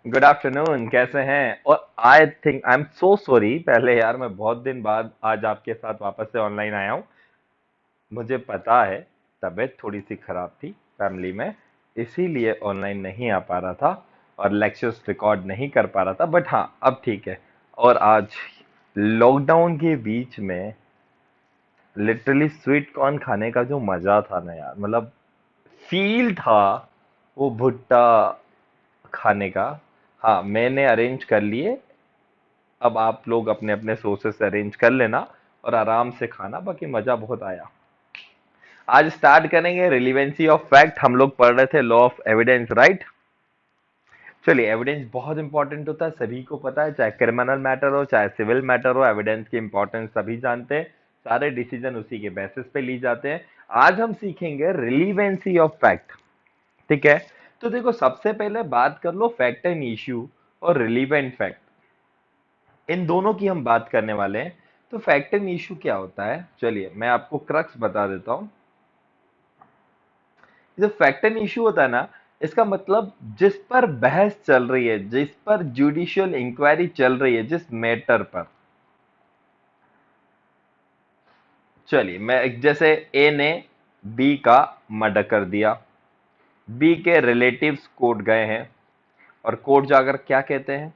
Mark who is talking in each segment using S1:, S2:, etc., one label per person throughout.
S1: Good afternoon. कैसे हैं? और I think I am so sorry, पहले यार मैं बहुत दिन बाद आज आपके साथ वापस से ऑनलाइन आया हूँ। मुझे पता है तबीयत थोड़ी सी खराब थी फैमिली में, इसीलिए ऑनलाइन नहीं आ पा रहा था और लेक्चर्स रिकॉर्ड नहीं कर पा रहा था, बट हाँ अब ठीक है। और आज लॉकडाउन के बीच में लिटरली स्वीट कॉर्न खाने का जो मजा था ना यार, मतलब फील था वो भुट्टा खाने का। हाँ, मैंने अरेंज कर लिए। अब आप लोग अपने अपने सोर्सेस से अरेंज कर लेना और आराम से खाना, बाकी मजा बहुत आया। आज स्टार्ट करेंगे रिलीवेंसी ऑफ फैक्ट। हम लोग पढ़ रहे थे लॉ ऑफ एविडेंस, राइट? चलिए, एविडेंस बहुत इंपॉर्टेंट होता है, सभी को पता है, चाहे क्रिमिनल मैटर हो चाहे सिविल मैटर हो, एविडेंस की इंपॉर्टेंस सभी जानते हैं। सारे डिसीजन उसी के बेसिस पे ली जाते हैं। आज हम सीखेंगे रिलीवेंसी ऑफ फैक्ट। ठीक है, तो देखो सबसे पहले बात कर लो फैक्ट एंड इश्यू और रिलीवेंट फैक्ट, इन दोनों की हम बात करने वाले हैं। तो फैक्ट एंड इशू क्या होता है, चलिए मैं आपको क्रक्स बता देता हूं। जो फैक्ट एंड इशू होता है ना, इसका मतलब जिस पर बहस चल रही है, जिस पर जुडिशियल इंक्वायरी चल रही है, जिस मैटर पर। चलिए, मैं जैसे ए ने बी का मर्डर कर दिया, बी के रिलेटिव्स कोर्ट गए हैं और कोर्ट जाकर क्या कहते हैं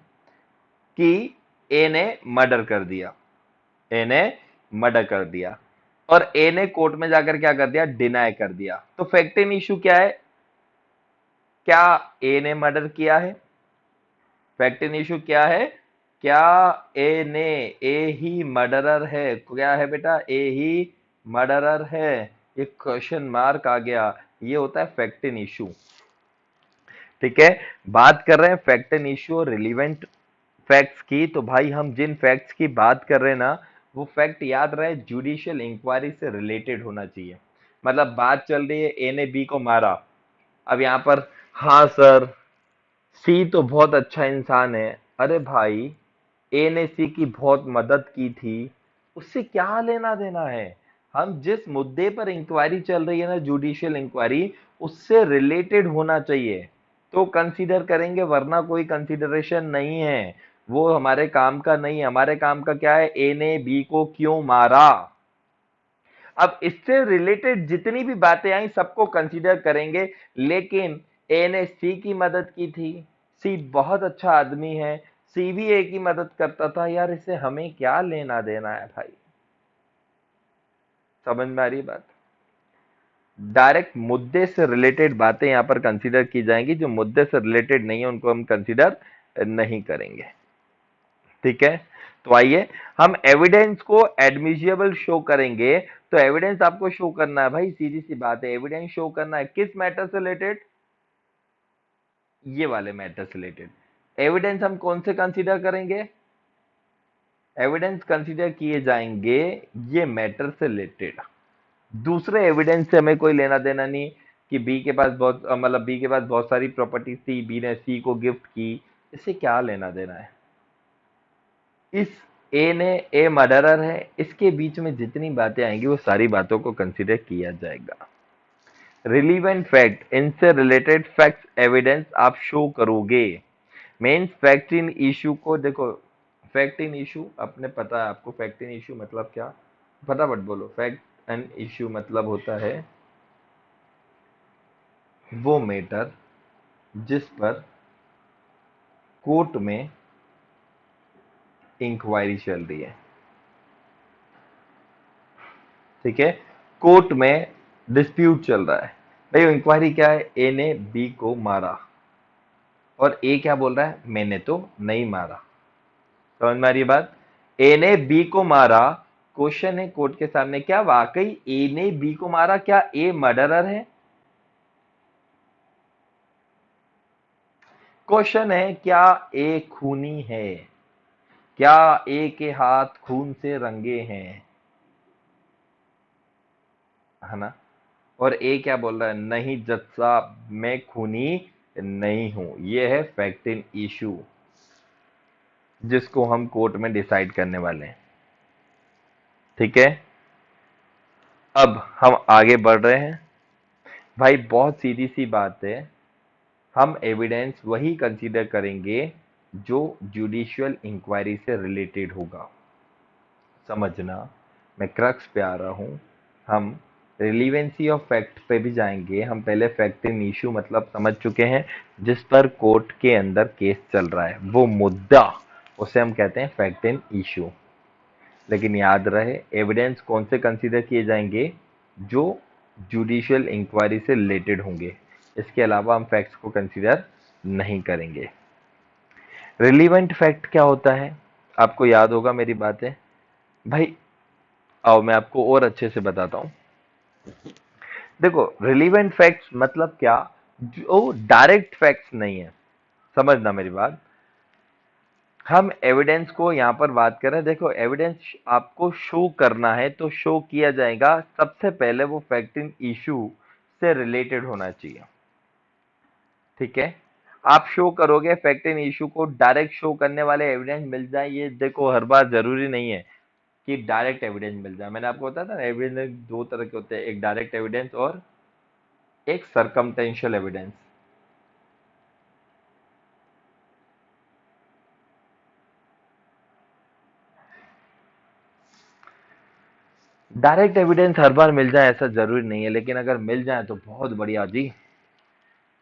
S1: कि ए ने मर्डर कर दिया, ए ने मर्डर कर दिया। और ए ने कोर्ट में जाकर क्या कर दिया, डिनाई कर दिया। तो फैक्ट इन इशू क्या है? क्या ए ने मर्डर किया है? फैक्ट इन इशू क्या है? क्या ए ने, ए ही मर्डरर है? क्या है बेटा? ए ही मर्डरर है। ये क्वेश्चन मार्क आ गया, ये होता है फैक्ट इन इशू। ठीक है, बात कर रहे हैं फैक्ट एंड इश्यू और रिलीवेंट फैक्ट्स की। तो भाई हम जिन फैक्ट्स की बात कर रहे हैं ना, वो फैक्ट याद रहे जुडिशियल इंक्वायरी से रिलेटेड होना चाहिए। मतलब बात चल रही है ए ने बी को मारा, अब यहां पर हाँ सर, सी तो बहुत अच्छा इंसान है। अरे भाई, ए ने सी की बहुत मदद की थी, उससे क्या लेना देना है? हम जिस मुद्दे पर इंक्वायरी चल रही है ना, जुडिशियल इंक्वायरी, उससे रिलेटेड होना चाहिए तो कंसीडर करेंगे, वरना कोई कंसीडरेशन नहीं है। वो हमारे काम का नहीं है। हमारे काम का क्या है? ए ने बी को क्यों मारा। अब इससे रिलेटेड जितनी भी बातें आई सबको कंसीडर करेंगे, लेकिन ए ने सी की मदद की थी, सी बहुत अच्छा आदमी है, सी भी ए की मदद करता था, यार इससे हमें क्या लेना देना है भाई? समझ में आ रही बात? डायरेक्ट मुद्दे से रिलेटेड बातें यहां पर कंसीडर की जाएंगी, जो मुद्दे से रिलेटेड नहीं है उनको हम कंसीडर नहीं करेंगे। ठीक है, तो आइए हम एविडेंस को एडमिसिबल शो करेंगे। तो एविडेंस आपको शो करना है भाई, सीधी सी बात है, एविडेंस शो करना है किस मैटर से रिलेटेड? ये वाले मैटर से रिलेटेड। एविडेंस हम कौन से कंसीडर करेंगे? एविडेंस कंसीडर किए जाएंगे ये मैटर से रिलेटेड। दूसरे एविडेंस से हमें कोई लेना देना नहीं कि बी के पास बहुत मतलब बी के पास बहुत सारी प्रॉपर्टीज थी, बी ने सी को गिफ्ट की, इससे क्या लेना देना है? इस ए ने, ए मर्डरर है, इसके बीच में जितनी बातें आएंगी वो सारी बातों को कंसीडर किया जाएगा। रिलीवेंट फैक्ट, इनसे रिलेटेड फैक्ट्स एविडेंस आप शो करोगे। मेन फैक्ट इन इशू को देखो, फैक्ट इन इशू अपने पता है आपको, फैक्ट इन इशू मतलब क्या? फटाफट बोलो। फैक्ट एंड इशू मतलब होता है वो मैटर जिस पर कोर्ट में इंक्वायरी चल रही है। ठीक है, कोर्ट में डिस्प्यूट चल रहा है। भाई इंक्वायरी क्या है? ए ने बी को मारा और ए क्या बोल रहा है? मैंने तो नहीं मारा। समझ में आ रही है बात? ए ने बी को मारा। क्वेश्चन है कोर्ट के सामने, क्या वाकई ए ने बी को मारा? क्या ए मर्डरर है? क्वेश्चन है, क्या ए खूनी है? क्या ए के हाथ खून से रंगे हैं? है ना? और ए क्या बोल रहा है? नहीं जज साहब, मैं खूनी नहीं हूं। यह है फैक्ट इन इशू, जिसको हम कोर्ट में डिसाइड करने वाले हैं। ठीक है, अब हम आगे बढ़ रहे हैं। भाई बहुत सीधी सी बात है, हम एविडेंस वही कंसीडर करेंगे जो जुडिशियल इंक्वायरी से रिलेटेड होगा। समझना, मैं क्रक्स पे आ रहा हूं। हम रिलीवेंसी ऑफ फैक्ट पे भी जाएंगे। हम पहले फैक्ट इन इशू मतलब समझ चुके हैं, जिस पर कोर्ट के अंदर केस चल रहा है, वो मुद्दा, उसे हम कहते हैं फैक्ट इन इशू। लेकिन याद रहे, एविडेंस कौन से कंसीडर किए जाएंगे, जो जुडिशियल इंक्वायरी से रिलेटेड होंगे। इसके अलावा हम फैक्ट्स को कंसीडर नहीं करेंगे। रिलीवेंट फैक्ट क्या होता है, आपको याद होगा मेरी बातें भाई। आओ मैं आपको और अच्छे से बताता हूं। देखो, रिलीवेंट फैक्ट्स मतलब क्या, जो डायरेक्ट फैक्ट्स नहीं है। समझना मेरी बात, हम एविडेंस को यहां पर बात कर रहे हैं। देखो, एविडेंस आपको शो करना है तो शो किया जाएगा, सबसे पहले वो फैक्ट इन इशू से रिलेटेड होना चाहिए। ठीक है, आप शो करोगे फैक्ट इन इशू को, डायरेक्ट शो करने वाले एविडेंस मिल जाए, ये देखो हर बार जरूरी नहीं है कि डायरेक्ट एविडेंस मिल जाए। मैंने आपको बताया था ना, एविडेंस दो तरह के होते हैं, एक डायरेक्ट एविडेंस और एक सरकमटेंशियल एविडेंस। डायरेक्ट एविडेंस हर बार मिल जाए ऐसा जरूरी नहीं है, लेकिन अगर मिल जाए तो बहुत बढ़िया जी।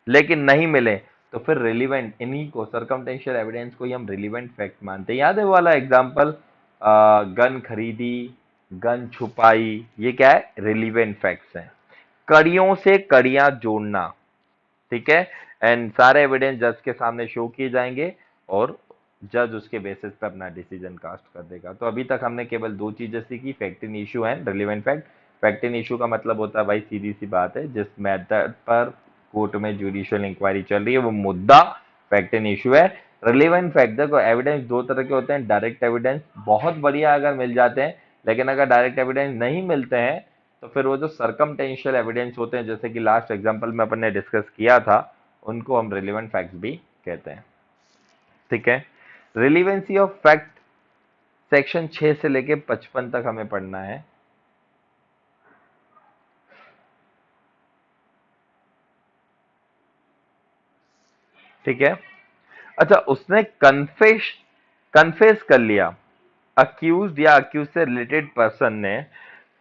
S1: लेकिन नहीं मिले तो फिर रिलीवेंट, इन्हीं को सरकमटेंशियल एविडेंस को ही हम रिलीवेंट फैक्ट मानते हैं। याद है वो वाला एग्जांपल, गन खरीदी, गन छुपाई, ये क्या है, रिलीवेंट फैक्ट्स हैं। कड़ियों से कड़ियां जोड़ना, ठीक है, एंड सारे एविडेंस जज के सामने शो किए जाएंगे और जज उसके बेसिस पे अपना डिसीजन कास्ट कर देगा। तो अभी तक हमने केवल दो चीजें सीखी, fact in issue and relevant fact. Fact in issue का मतलब होता है भाई, सीधी सी बात है, जिस मैटर पर कोर्ट में जुडिशियल इंक्वायरी चल रही है वो मुद्दा फैक्ट इन इशू है। रिलीवेंट फैक्ट, देखो एविडेंस दो तरह के होते हैं, डायरेक्ट एविडेंस बहुत बढ़िया अगर मिल जाते हैं, लेकिन अगर डायरेक्ट एविडेंस नहीं मिलते हैं तो फिर वो जो सरकमटेंशियल एविडेंस होते हैं, जैसे कि लास्ट एग्जांपल में अपन ने डिस्कस किया था, उनको हम रिलेवेंट फैक्ट्स भी कहते हैं। ठीक है, रिलीवेंसी ऑफ फैक्ट सेक्शन 6 से लेके 55 तक हमें पढ़ना है। ठीक है, अच्छा, उसने कन्फेस कर लिया, अक्यूज या अक्यूज से रिलेटेड पर्सन ने,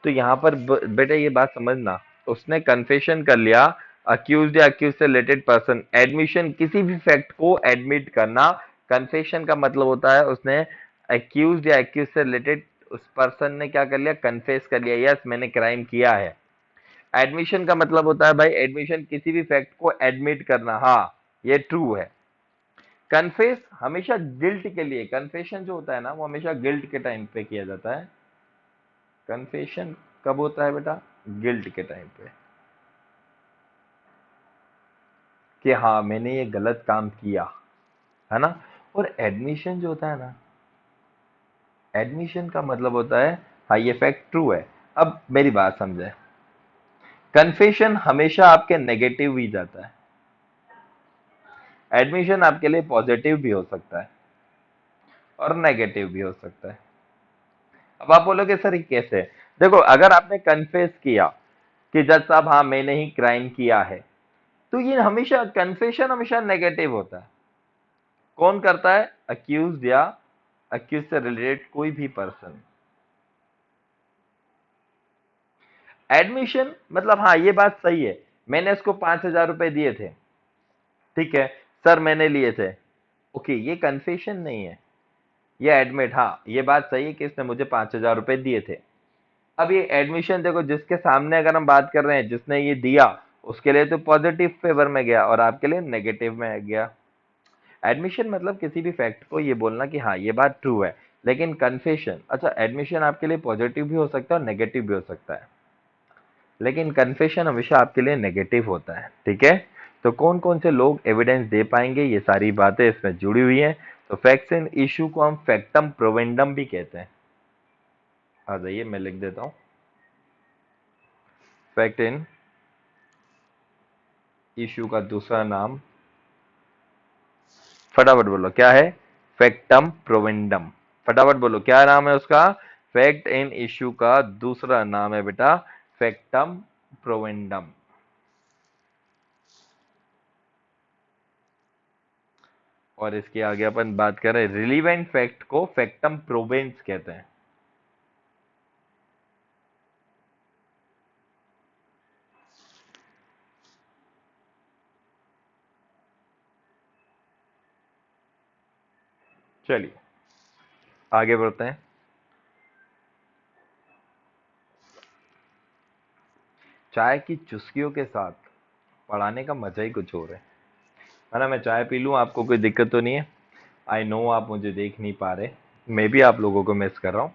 S1: तो यहां पर बेटा ये बात समझना, उसने कन्फेशन कर लिया, अक्यूज या अक्यूज से रिलेटेड पर्सन, एडमिशन, किसी भी फैक्ट को एडमिट करना। कन्फेशन का मतलब होता है उसने अक्यूज या अक्यूज से रिलेटेड, उस पर्सन ने क्या कर लिया, कन्फेस कर लिया, यस मैंने क्राइम किया है। एडमिशन का मतलब होता है भाई, एडमिशन किसी भी फैक्ट को एडमिट करना, हाँ ये ट्रू है। कन्फेस हमेशा गिल्ट के लिए, कन्फेशन जो होता है ना वो हमेशा गिल्ट के टाइम पे किया जाता है। कन्फेशन कब होता है बेटा, गिल्ट के टाइम पे, कि हाँ मैंने ये गलत काम किया, है ना। और एडमिशन जो होता है ना, एडमिशन का मतलब होता है हाँ ये फैक्ट ट्रू है। अब मेरी बात समझे, कन्फेशन हमेशा आपके नेगेटिव ही जाता है, एडमिशन आपके लिए पॉजिटिव भी हो सकता है और नेगेटिव भी हो सकता है। अब आप बोलोगे सर ये कैसे, देखो अगर आपने कन्फेस किया कि जज साहब हाँ मैंने ही क्राइम किया है, तो ये हमेशा कन्फेशन हमेशा नेगेटिव होता है। कौन करता है, अक्यूज या अक्यूज से रिलेटेड कोई भी पर्सन। एडमिशन मतलब हाँ ये बात सही है, मैंने इसको 5,000 रुपए दिए थे, ठीक है सर मैंने लिए थे, ओके ये कन्फेशन नहीं है, ये एडमिट, हाँ ये बात सही है कि इसने मुझे 5,000 रुपए दिए थे। अब ये एडमिशन देखो, जिसके सामने अगर हम बात कर रहे हैं, जिसने ये दिया, उसके लिए तो पॉजिटिव फेवर में गया और आपके लिए नेगेटिव में गया। एडमिशन मतलब किसी भी फैक्ट को ये बोलना कि हाँ ये बात ट्रू है। लेकिन कन्फेशन, अच्छा एडमिशन आपके लिए पॉजिटिव भी हो सकता है और नेगेटिव भी हो सकता है, लेकिन कन्फेशन हमेशा आपके लिए नेगेटिव होता है। ठीक है, तो कौन कौन से लोग एविडेंस दे पाएंगे, ये सारी बातें इसमें जुड़ी हुई हैं। तो फैक्ट्स इन इशू को हम फैक्टम प्रोवेंडम भी कहते हैं। आ जाइए मैं लिख देता हूं, फैक्ट इन इशू का दूसरा नाम, फटाफट बोलो क्या है, फैक्टम प्रोवेंडम। फटाफट बोलो क्या नाम है उसका, फैक्ट इन इशू का दूसरा नाम है बेटा फैक्टम प्रोवेंडम। और इसके आगे अपन बात करें रिलीवेंट फैक्ट को फैक्टम प्रोबेंस कहते हैं। चलिए आगे बढ़ते हैं। चाय की चुस्कियों के साथ पढ़ाने का मजा ही कुछ और है ना। मैं चाय पी लूं, आपको कोई दिक्कत तो नहीं है? आई नो आप मुझे देख नहीं पा रहे, मैं भी आप लोगों को मिस कर रहा हूं,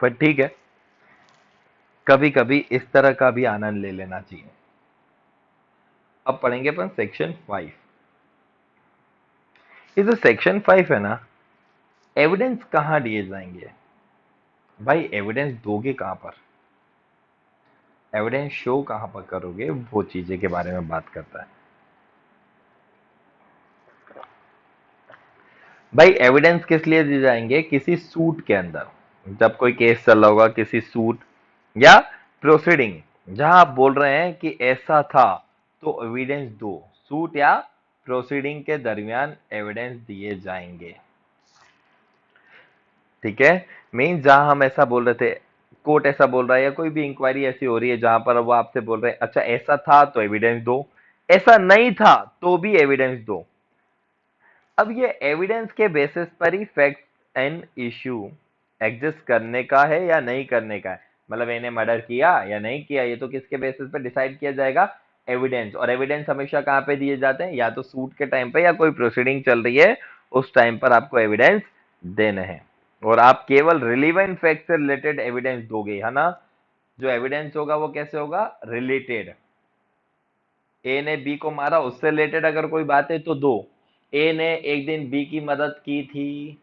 S1: पर ठीक है, कभी कभी इस तरह का भी आनंद ले लेना चाहिए। अब पढ़ेंगे अपन सेक्शन 5। ये जो सेक्शन 5 है ना, एविडेंस कहाँ दिए जाएंगे भाई? एविडेंस दोगे कहां पर, एविडेंस शो कहां पर करोगे, वो चीजें के बारे में बात करता है भाई। एविडेंस किस लिए दिए जाएंगे? किसी सूट के अंदर, जब कोई केस चल रहा होगा, किसी सूट या प्रोसीडिंग, जहां आप बोल रहे हैं कि ऐसा था, तो एविडेंस दो। सूट या प्रोसीडिंग के दरमियान एविडेंस दिए जाएंगे, ठीक है। मीन जहां हम ऐसा बोल रहे थे, कोर्ट ऐसा बोल रहा है, या कोई भी इंक्वायरी ऐसी हो रही है जहां पर वो आपसे बोल रहे हैं अच्छा ऐसा था तो एविडेंस दो, ऐसा नहीं था तो भी एविडेंस दो। अब ये एविडेंस के बेसिस पर ही फैक्ट एंड इश्यू एग्जिस्ट करने का है या नहीं करने का है। मतलब इन्हें मर्डर किया या नहीं किया, ये तो किसके बेसिस पर डिसाइड किया जाएगा? एविडेंस। और एविडेंस हमेशा कहां पे दिए जाते हैं? या तो सूट के टाइम पे, या कोई प्रोसीडिंग चल रही है उस टाइम पर आपको एविडेंस देने हैं। और आप केवल रिलीवेंट फैक्ट से रिलेटेड एविडेंस दोगे, है ना। जो एविडेंस होगा वो कैसे होगा? रिलेटेड। ए ने बी को मारा, उससे रिलेटेड अगर कोई बात है तो दो। ए ने एक दिन बी की मदद की थी,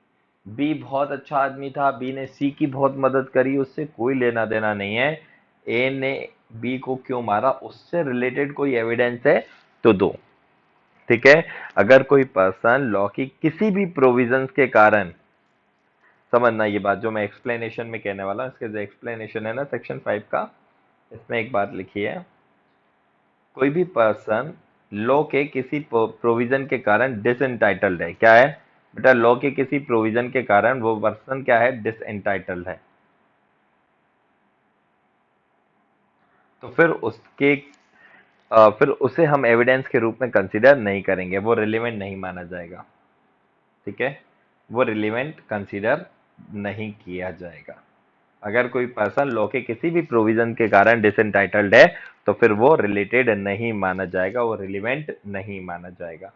S1: बी बहुत अच्छा आदमी था, बी ने सी की बहुत मदद करी, उससे कोई लेना देना नहीं है। ए ने बी को क्यों मारा, उससे रिलेटेड कोई एविडेंस है तो दो, ठीक है। अगर कोई पर्सन लॉ की किसी भी प्रोविजंस के कारण, समझना ये बात जो मैं एक्सप्लेनेशन में कहने वाला हूं, इसके जो एक्सप्लेनेशन है ना सेक्शन 5 का, इसमें एक बात लिखी है, कोई भी पर्सन लॉ के किसी प्रोविजन के कारण डिसएंटाइटल्ड है। क्या है बेटा? लॉ के किसी प्रोविजन के कारण वो पर्सन क्या है? डिसएंटाइटल्ड है। तो फिर उसे हम एविडेंस के रूप में कंसीडर नहीं करेंगे, वो रिलेवेंट नहीं माना जाएगा, ठीक है। वो रिलेवेंट कंसीडर नहीं किया जाएगा। अगर कोई पर्सन लॉ के किसी भी प्रोविजन के कारण डिसएंटाइटल्ड है तो फिर वो रिलेटेड नहीं माना जाएगा, वो रिलेवेंट नहीं माना जाएगा,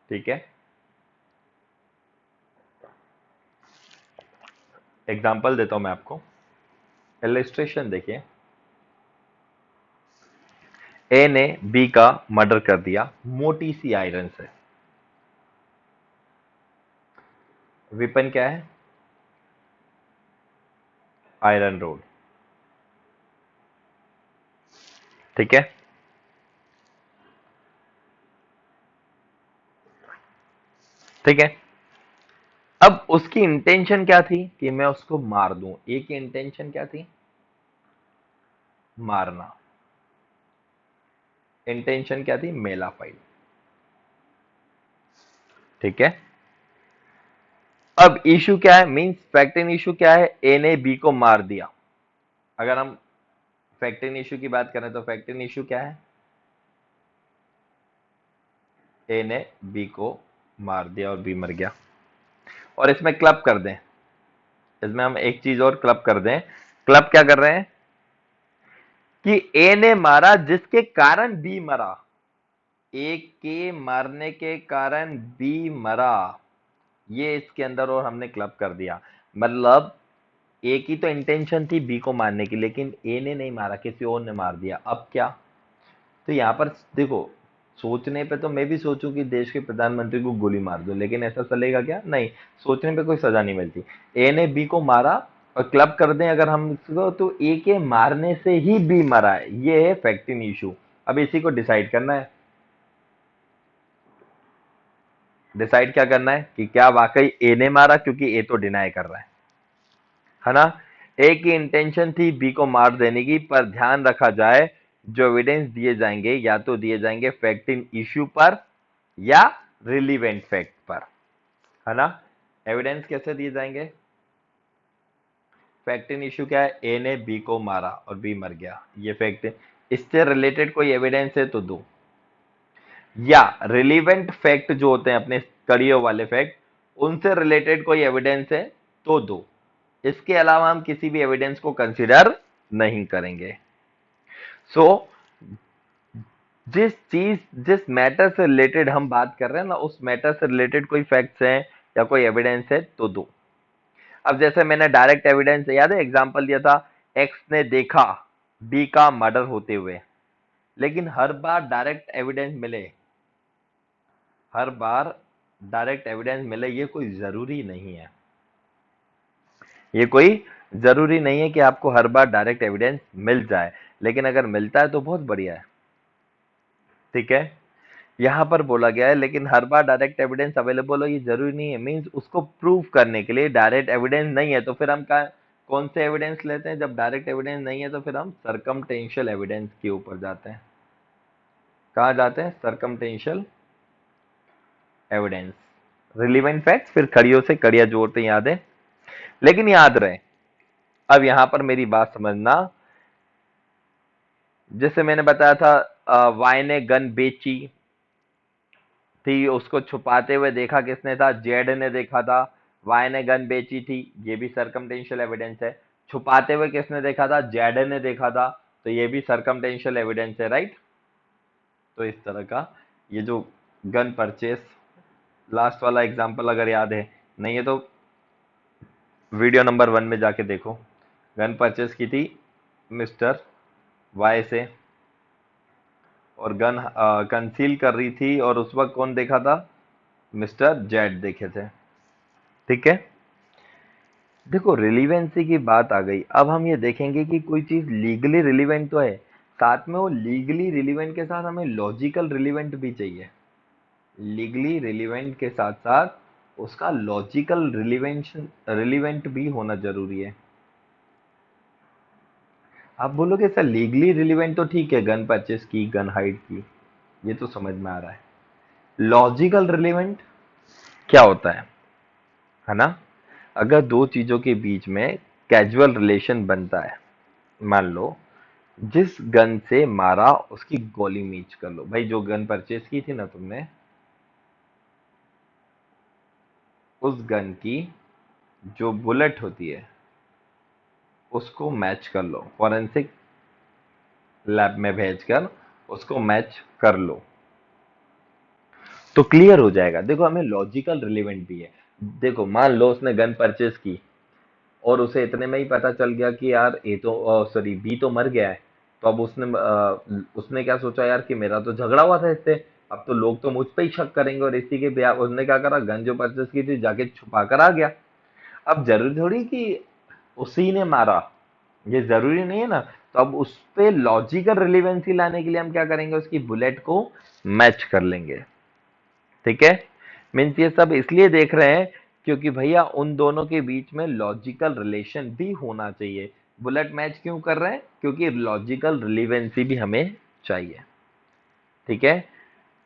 S1: ठीक है। एग्जाम्पल देता हूं मैं आपको, इलिस्ट्रेशन देखिए। ए ने बी का मर्डर कर दिया मोटी सी आयरन से। वेपन क्या है? आयरन रोड, ठीक है। ठीक है, अब उसकी इंटेंशन क्या थी कि मैं उसको मार दूं। ए की इंटेंशन क्या थी? मारना। इंटेंशन क्या थी? मेला फाइल, ठीक है। अब इशू क्या है? मींस फैक्ट इन इशू क्या है? ए ने बी को मार दिया। अगर हम फैक्ट इन इशू की बात करें तो फैक्ट इन इशू क्या है? ए ने बी को मार दिया और बी मर गया। और इसमें क्लब कर दें, इसमें हम एक चीज और क्लब कर दें। क्लब क्या कर रहे हैं कि ए ने मारा जिसके कारण बी मरा, ए के मारने के कारण बी मरा, ये इसके अंदर और हमने क्लब कर दिया। मतलब ए की तो इंटेंशन थी बी को मारने की, लेकिन ए ने नहीं मारा, किसी और ने मार दिया। अब क्या? तो यहां पर देखो, सोचने पे तो मैं भी सोचूं कि देश के प्रधानमंत्री को गोली मार दो, लेकिन ऐसा चलेगा क्या? नहीं, सोचने पे कोई सजा नहीं मिलती। ए ने बी को मारा, और क्लब कर दें अगर हम इसको, तो ए के मारने से ही बी मरा है, ये है फैक्ट इन इशू। अब इसी को डिसाइड करना है। डिसाइड क्या करना है कि क्या वाकई ए ने मारा, क्योंकि ए तो डिनाई कर रहा है ना। ए की इंटेंशन थी बी को मार देने की, पर ध्यान रखा जाए जो एविडेंस दिए जाएंगे या तो दिए जाएंगे फैक्ट इन इश्यू पर या रिलीवेंट फैक्ट पर। है ना। एविडेंस कैसे दिए जाएंगे? फैक्ट इन इश्यू क्या है? ए ने बी को मारा और बी मर गया, ये फैक्ट है। इससे रिलेटेड कोई एविडेंस है तो दो, या रिलीवेंट फैक्ट जो होते हैं अपने कड़ियों वाले फैक्ट, उनसे रिलेटेड कोई एविडेंस है तो दो। इसके अलावा हम किसी भी एविडेंस को कंसीडर नहीं करेंगे। सो जिस मैटर से रिलेटेड हम बात कर रहे हैं ना, उस मैटर से रिलेटेड कोई फैक्ट्स हैं या कोई एविडेंस है तो दो। अब जैसे मैंने डायरेक्ट एविडेंस, याद है एग्जांपल दिया था, एक्स ने देखा बी का मर्डर होते हुए, लेकिन हर बार डायरेक्ट एविडेंस मिले, हर बार डायरेक्ट एविडेंस मिले, ये कोई जरूरी नहीं है। ये कोई जरूरी नहीं है कि आपको हर बार डायरेक्ट एविडेंस मिल जाए, लेकिन अगर मिलता है तो बहुत बढ़िया है। ठीक है, यहां पर बोला गया है लेकिन हर बार डायरेक्ट एविडेंस अवेलेबल हो ये जरूरी नहीं है, मींस उसको प्रूव करने के लिए डायरेक्ट एविडेंस नहीं है तो फिर हम कौन से एविडेंस लेते हैं? जब डायरेक्ट एविडेंस नहीं है तो फिर हम सर्कमटेंशियल एविडेंस के ऊपर जाते हैं। कहाँ जाते हैं? Circumstantial evidence. रिलीवेंट फैक्ट फिर कड़ियों से कड़ियां जोड़ते हैं, याद है। लेकिन याद रहे, अब यहां पर मेरी बात समझना, जैसे मैंने बताया था वाई ने गन बेची थी, उसको छुपाते हुए देखा किसने था? जेड ने देखा था। वाई ने गन बेची थी, ये भी सर्कमटेंशियल एविडेंस है। छुपाते हुए किसने देखा था? जेड ने देखा था, तो ये भी सर्कमटेंशियल एविडेंस है, राइट। तो इस तरह का ये जो गन परचेस, लास्ट वाला एग्जांपल अगर याद है, नहीं है तो वीडियो नंबर 1 में जाके देखो। गन परचेस की थी मिस्टर वाई से, और गन कंसील कर रही थी, और उस वक्त कौन देखा था? मिस्टर जेड देखे थे। ठीक है, देखो रिलीवेंसी की बात आ गई। अब हम ये देखेंगे कि कोई चीज लीगली रिलीवेंट तो है, साथ में वो लीगली रिलीवेंट के साथ हमें लॉजिकल रिलीवेंट भी चाहिए। लीगली रिलीवेंट के साथ साथ उसका लॉजिकल रिलीवेंशन रिलीवेंट भी होना जरूरी है। आप बोलोगे सर लीगली रिलीवेंट तो ठीक है, गन परचेस की, गन हाइड की, ये तो समझ में आ रहा है। लॉजिकल रिलीवेंट क्या होता है ना? अगर दो चीजों के बीच में कैजुअल रिलेशन बनता है, मान लो जिस गन से मारा उसकी गोली मीच कर लो, भाई जो गन परचेस की थी ना तुमने, उस गन की जो बुलेट होती है उसको मैच कर लो, फॉरेंसिक लैब में भेजकर उसको मैच कर लो, तो क्लियर हो जाएगा। देखो हमें लॉजिकल रिलेवेंट भी है। देखो मान लो उसने गन परचेस की और उसे इतने में ही पता चल गया कि यार ए तो सॉरी बी तो मर गया है, तो अब उसने क्या सोचा यार कि मेरा तो झगड़ा हुआ था इससे, अब तो लोग तो मुझ पे ही शक करेंगे, और इसी के ब्याह उसने क्या करा, गन जो परचेस की थी जाके छुपा कर आ गया। अब जरूरी थोड़ी कि उसी ने मारा, ये जरूरी नहीं है ना। तो अब उस पे लॉजिकल रिलेवेंसी लाने के लिए हम क्या करेंगे, उसकी बुलेट को मैच कर लेंगे। ठीक है, मीन्स ये सब इसलिए देख रहे हैं क्योंकि भैया उन दोनों के बीच में लॉजिकल रिलेशन भी होना चाहिए। बुलेट मैच क्यों कर रहे हैं? क्योंकि लॉजिकल रिलेवेंसी भी हमें चाहिए। ठीक है,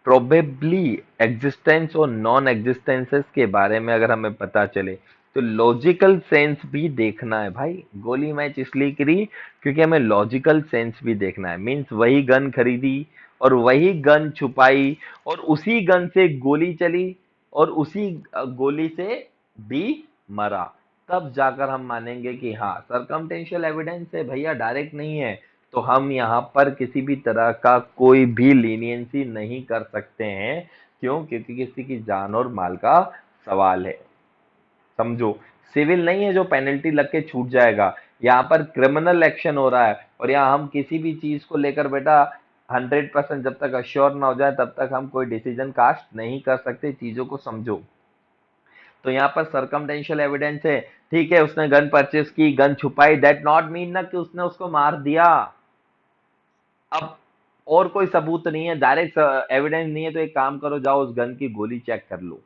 S1: प्रोबेबली एग्जिस्टेंस और नॉन एग्जिस्टेंसेस के बारे में अगर हमें पता चले तो लॉजिकल सेंस भी देखना है भाई। गोली मैच इसलिए करी क्योंकि हमें लॉजिकल सेंस भी देखना है, मींस वही गन खरीदी और वही गन छुपाई और उसी गन से गोली चली और उसी गोली से भी मरा, तब जाकर हम मानेंगे कि हाँ सरकमटेंशियल एविडेंस है भैया, डायरेक्ट नहीं है। तो हम यहाँ पर किसी भी तरह का कोई भी लीनियंसी नहीं कर सकते हैं। क्यों? क्योंकि किसी की जान और माल का सवाल है। समझो, सिविल नहीं है जो पेनल्टी लग के छूट जाएगा, यहाँ पर क्रिमिनल एक्शन हो रहा है, और यहाँ हम किसी भी चीज को लेकर बेटा 100% जब तक अश्योर ना हो जाए तब तक हम कोई डिसीजन कास्ट नहीं कर सकते। चीजों को समझो। तो यहाँ पर सरकमटेंशियल एविडेंस है, ठीक है, उसने गन परचेस की, गन छुपाई, दैट नॉट मीन ना कि उसने उसको मार दिया। अब और कोई सबूत नहीं है, डायरेक्ट एविडेंस नहीं है, तो एक काम करो, जाओ उस गन की गोली चेक कर लो।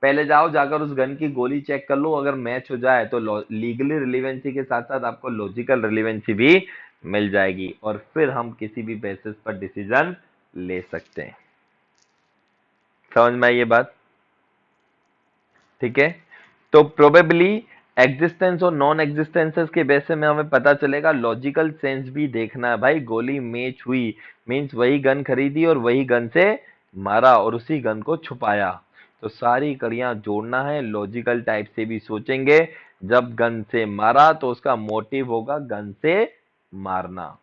S1: पहले जाओ जाकर उस गन की गोली चेक कर लो, अगर मैच हो जाए तो लीगली रिलीवेंसी के साथ साथ आपको लॉजिकल रिलीवेंसी भी मिल जाएगी, और फिर हम किसी भी बेसिस पर डिसीजन ले सकते हैं। समझ में आई ये बात? ठीक है, तो प्रोबेबली एग्जिस्टेंस और नॉन एग्जिस्टेंसेस के बेसिस में हमें पता चलेगा। लॉजिकल सेंस भी देखना है भाई। गोली मैच हुई मींस वही गन खरीदी और वही गन से मारा और उसी गन को छुपाया। तो सारी कड़ियां जोड़ना है, लॉजिकल टाइप से भी सोचेंगे। जब गन से मारा तो उसका मोटिव होगा गन से मारना।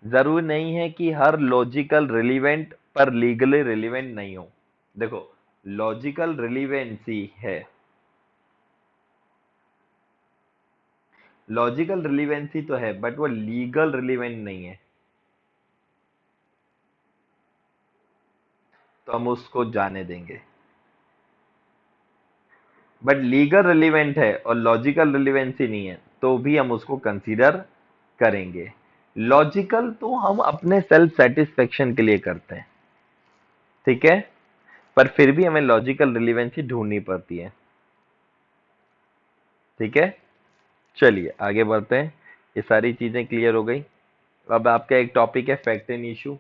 S1: जरूरी नहीं है कि हर लॉजिकल रिलीवेंट पर लीगली रिलीवेंट नहीं हो। देखो, लॉजिकल रिलीवेंसी है, लॉजिकल रिलीवेंसी तो है बट वो लीगल रिलीवेंट नहीं है, तो हम उसको जाने देंगे। बट लीगल रिलीवेंट है और लॉजिकल रिलीवेंसी नहीं है तो भी हम उसको कंसीडर करेंगे। लॉजिकल तो हम अपने सेल्फ सेटिस्फेक्शन के लिए करते हैं, ठीक है, पर फिर भी हमें लॉजिकल रिलीवेंसी ढूंढनी पड़ती है। ठीक है, चलिए आगे बढ़ते हैं। ये सारी चीजें क्लियर हो गई। अब आपका एक टॉपिक है फैक्ट एंड इशू।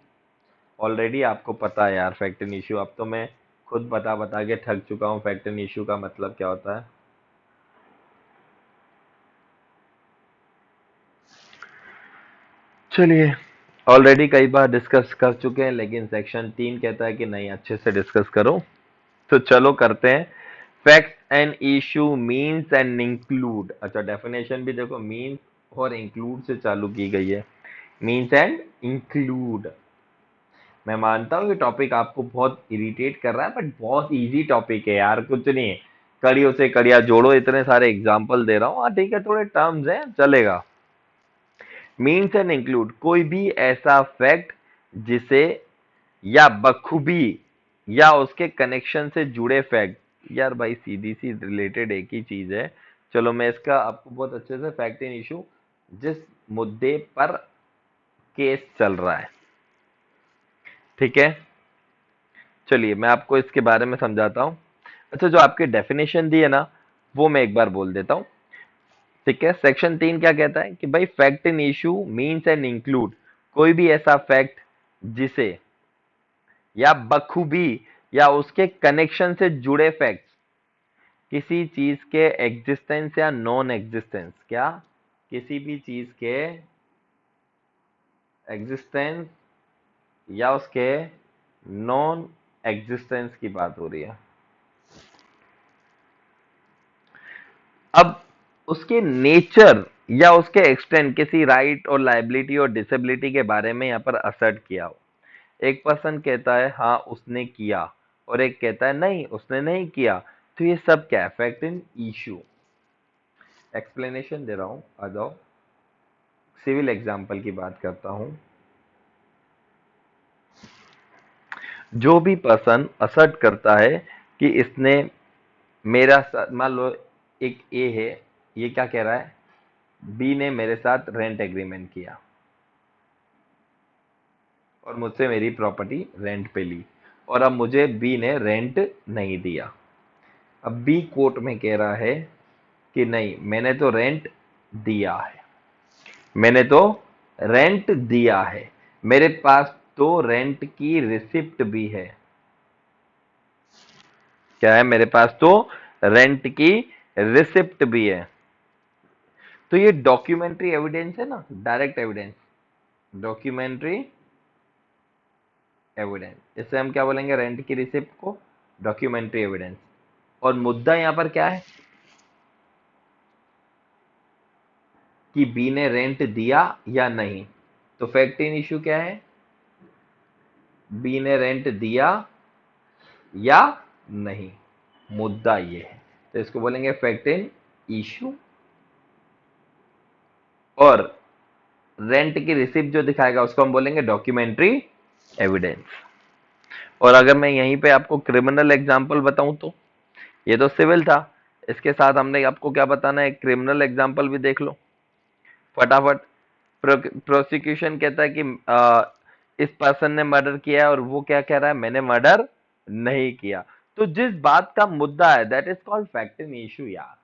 S1: ऑलरेडी आपको पता है यार फैक्ट एंड इशू, अब तो मैं खुद बता बता के थक चुका हूँ फैक्ट एंड इशू का मतलब क्या होता है। चलिए, ऑलरेडी कई बार डिस्कस कर चुके हैं लेकिन सेक्शन 3 कहता है कि नहीं अच्छे से डिस्कस करो। तो चलो करते हैं। Fact and issue means and include. अच्छा, डेफिनेशन भी देखो मीन्स और इंक्लूड से चालू की गई है। Means and include. मैं मानता हूँ ये टॉपिक आपको बहुत इरिटेट कर रहा है बट बहुत इजी टॉपिक है यार, कुछ नहीं है। कड़ियों से कड़िया जोड़ो, इतने सारे एग्जाम्पल दे रहा हूँ। हाँ ठीक है, थोड़े टर्म्स हैं, चलेगा। मीन्स एंड इंक्लूड कोई भी ऐसा फैक्ट जिसे या बखूबी या उसके कनेक्शन से जुड़े फैक्ट। यार भाई सीधी सी रिलेटेड एक ही चीज है। चलो मैं इसका आपको बहुत अच्छे से फैक्ट एंड इशू, जिस मुद्दे पर केस चल रहा है, ठीक है, चलिए मैं आपको इसके बारे में समझाता हूं। अच्छा, जो आपकी डेफिनेशन दी है ना, वो मैं एक बार बोल देता हूं। ठीक है, सेक्शन 3 क्या कहता है कि भाई fact in issue means and include कोई भी ऐसा फैक्ट जिसे या बखूबी या उसके कनेक्शन से जुड़े फैक्ट किसी चीज के एग्जिस्टेंस या नॉन एग्जिस्टेंस, क्या किसी भी चीज के एग्जिस्टेंस या उसके नॉन एग्जिस्टेंस की बात हो रही है। अब उसके नेचर या उसके एक्सटेंट किसी राइट और लाइबिलिटी और डिसेबिलिटी के बारे में यहाँ पर असर्ट किया हो। एक पर्सन कहता है हाँ उसने किया और एक कहता है नहीं उसने नहीं किया। तो ये सब क्या है? Fact in issue. एक्सप्लेनेशन दे रहा हूं, आ जाओ। सिविल एग्जाम्पल की बात करता हूं। जो भी पर्सन असर्ट करता है कि इसने मेरा मान लो एक ए है, ये क्या कह रहा है, बी ने मेरे साथ रेंट एग्रीमेंट किया और मुझसे मेरी प्रॉपर्टी रेंट पे ली और अब मुझे बी ने रेंट नहीं दिया। अब बी कोर्ट में कह रहा है कि नहीं मैंने तो रेंट दिया है, मैंने तो रेंट दिया है, मेरे पास तो रेंट की रिसिप्ट भी है। क्या है? मेरे पास तो रेंट की रिसिप्ट भी है। तो ये डॉक्यूमेंट्री एविडेंस है ना, डायरेक्ट एविडेंस, डॉक्यूमेंट्री एविडेंस। इसे हम क्या बोलेंगे? रेंट की रिसिप्ट को डॉक्यूमेंट्री एविडेंस। और मुद्दा यहां पर क्या है कि बी ने रेंट दिया या नहीं। तो फैक्ट इन इशू क्या है? बी ने रेंट दिया या नहीं, मुद्दा ये है। तो इसको बोलेंगे फैक्ट इन इशू। और रेंट की रिसिप्ट जो दिखाएगा उसको हम बोलेंगे डॉक्यूमेंट्री एविडेंस। और अगर मैं यहीं पे आपको क्रिमिनल एग्जांपल बताऊं तो ये तो सिविल था, इसके साथ हमने आपको क्या बताना है, क्रिमिनल एग्जांपल भी देख लो फटाफट। प्रोसिक्यूशन कहता है कि इस पर्सन ने मर्डर किया है और वो क्या कह रहा है, मैंने मर्डर नहीं किया। तो जिस बात का मुद्दा है that is called fact in issue यार।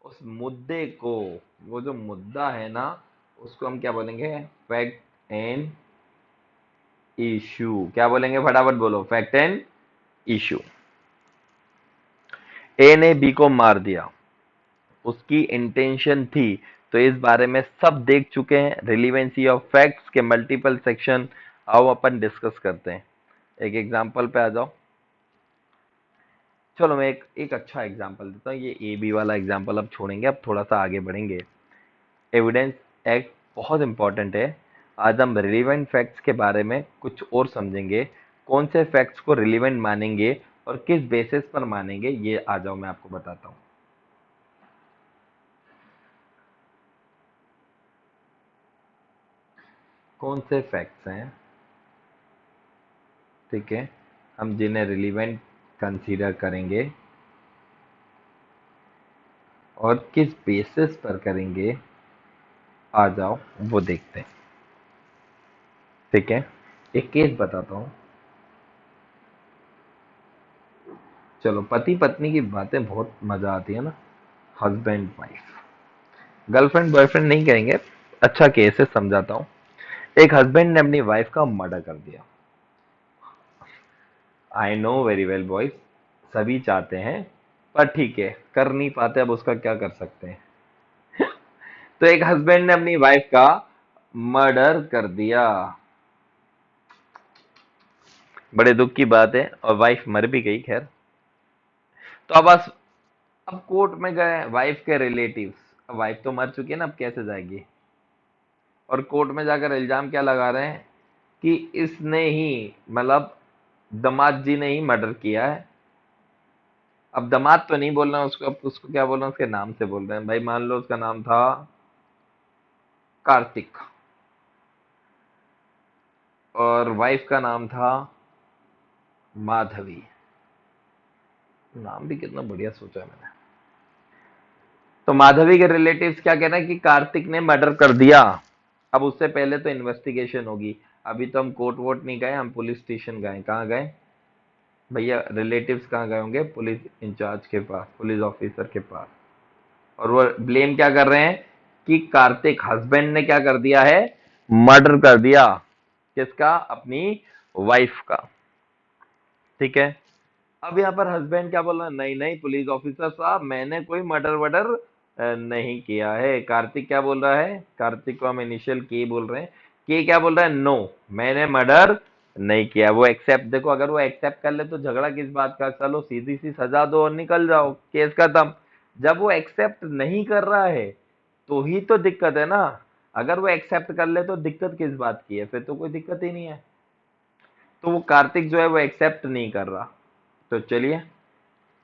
S1: उस मुद्दे को, वो जो मुद्दा है ना, उसको हम क्या बोलेंगे? Fact and issue. क्या बोलेंगे? फटाफट बोलो, फैक्ट एंड इशू। ए ने बी को मार दिया, उसकी इंटेंशन थी, तो इस बारे में सब देख चुके हैं। रिलीवेंसी ऑफ फैक्ट्स के मल्टीपल सेक्शन आओ अपन डिस्कस करते हैं। एक एग्जांपल पे आ जाओ। चलो मैं एक अच्छा एग्जांपल देता हूँ। ये ए बी वाला एग्जांपल अब छोड़ेंगे, अब थोड़ा सा आगे बढ़ेंगे। एविडेंस एक्ट बहुत इंपॉर्टेंट है। आज हम रिलीवेंट फैक्ट्स के बारे में कुछ और समझेंगे, कौन से फैक्ट्स को रिलीवेंट मानेंगे और किस बेसिस पर मानेंगे, ये आ जाओ मैं आपको बताता हूँ। कौन से फैक्ट्स हैं, ठीक है, हम जिन्हें रिलीवेंट कंसीडर करेंगे और किस बेसिस पर करेंगे, आ जाओ वो देखते हैं। ठीक है, एक केस बताता हूँ। चलो, पति पत्नी की बातें बहुत मजा आती है ना, हस्बैंड वाइफ, गर्लफ्रेंड बॉयफ्रेंड नहीं कहेंगे, अच्छा केस है, समझाता हूँ। एक हस्बैंड ने अपनी वाइफ का मर्डर कर दिया। I know very well boys, सभी चाहते हैं, पर ठीक है, कर नहीं पाते, अब उसका क्या कर सकते हैं। तो एक हस्बैंड ने अपनी वाइफ का मर्डर कर दिया, बड़े दुख की बात है, और वाइफ मर भी गई। खैर, तो अब कोर्ट में गए वाइफ के रिलेटिव्स। अब वाइफ तो मर चुकी है ना, अब कैसे जाएगी। और कोर्ट में जाकर इल्जाम क्या लगा रहे हैं कि इसने ही, मतलब दामाद जी ने ही मर्डर किया है। अब दामाद तो नहीं बोल रहे हैं उसको, अब उसको क्या बोल रहे हैं, उसके नाम से बोल रहे हैं। भाई मान लो उसका नाम था कार्तिक और वाइफ का नाम था माधवी। नाम भी कितना बढ़िया सोचा है मैंने। तो माधवी के रिलेटिव्स क्या कह रहे हैं कि कार्तिक ने मर्डर कर दिया। अब उससे पहले तो इन्वेस्टिगेशन होगी। अभी तो हम कोर्ट वोट नहीं गए, हम पुलिस स्टेशन गए। कहाँ गए भैया, रिलेटिव्स कहाँ गए होंगे, पुलिस इंचार्ज के पास, पुलिस ऑफिसर के पास। और वो ब्लेम क्या कर रहे हैं कि कार्तिक हस्बैंड ने क्या कर दिया है, मर्डर कर दिया। किसका, अपनी वाइफ का। ठीक है, अब यहाँ पर हस्बैंड क्या बोल रहा है, नहीं नहीं पुलिस ऑफिसर साहब, मैंने कोई मर्डर वर्डर नहीं किया है। कार्तिक क्या बोल रहा है, कार्तिक को हम इनिशियल के बोल रहे हैं, के क्या बोल रहा है, नो मैंने मर्डर नहीं किया। वो एक्सेप्ट, देखो अगर वो एक्सेप्ट कर ले तो झगड़ा किस बात का, चलो सीधी सी सजा दो और निकल जाओ, केस खत्म। जब वो एक्सेप्ट नहीं कर रहा है तो ही तो दिक्कत है ना। अगर वो एक्सेप्ट कर ले तो दिक्कत किस बात की है, फिर तो कोई दिक्कत ही नहीं है। तो वो कार्तिक जो है वो एक्सेप्ट नहीं कर रहा। तो चलिए,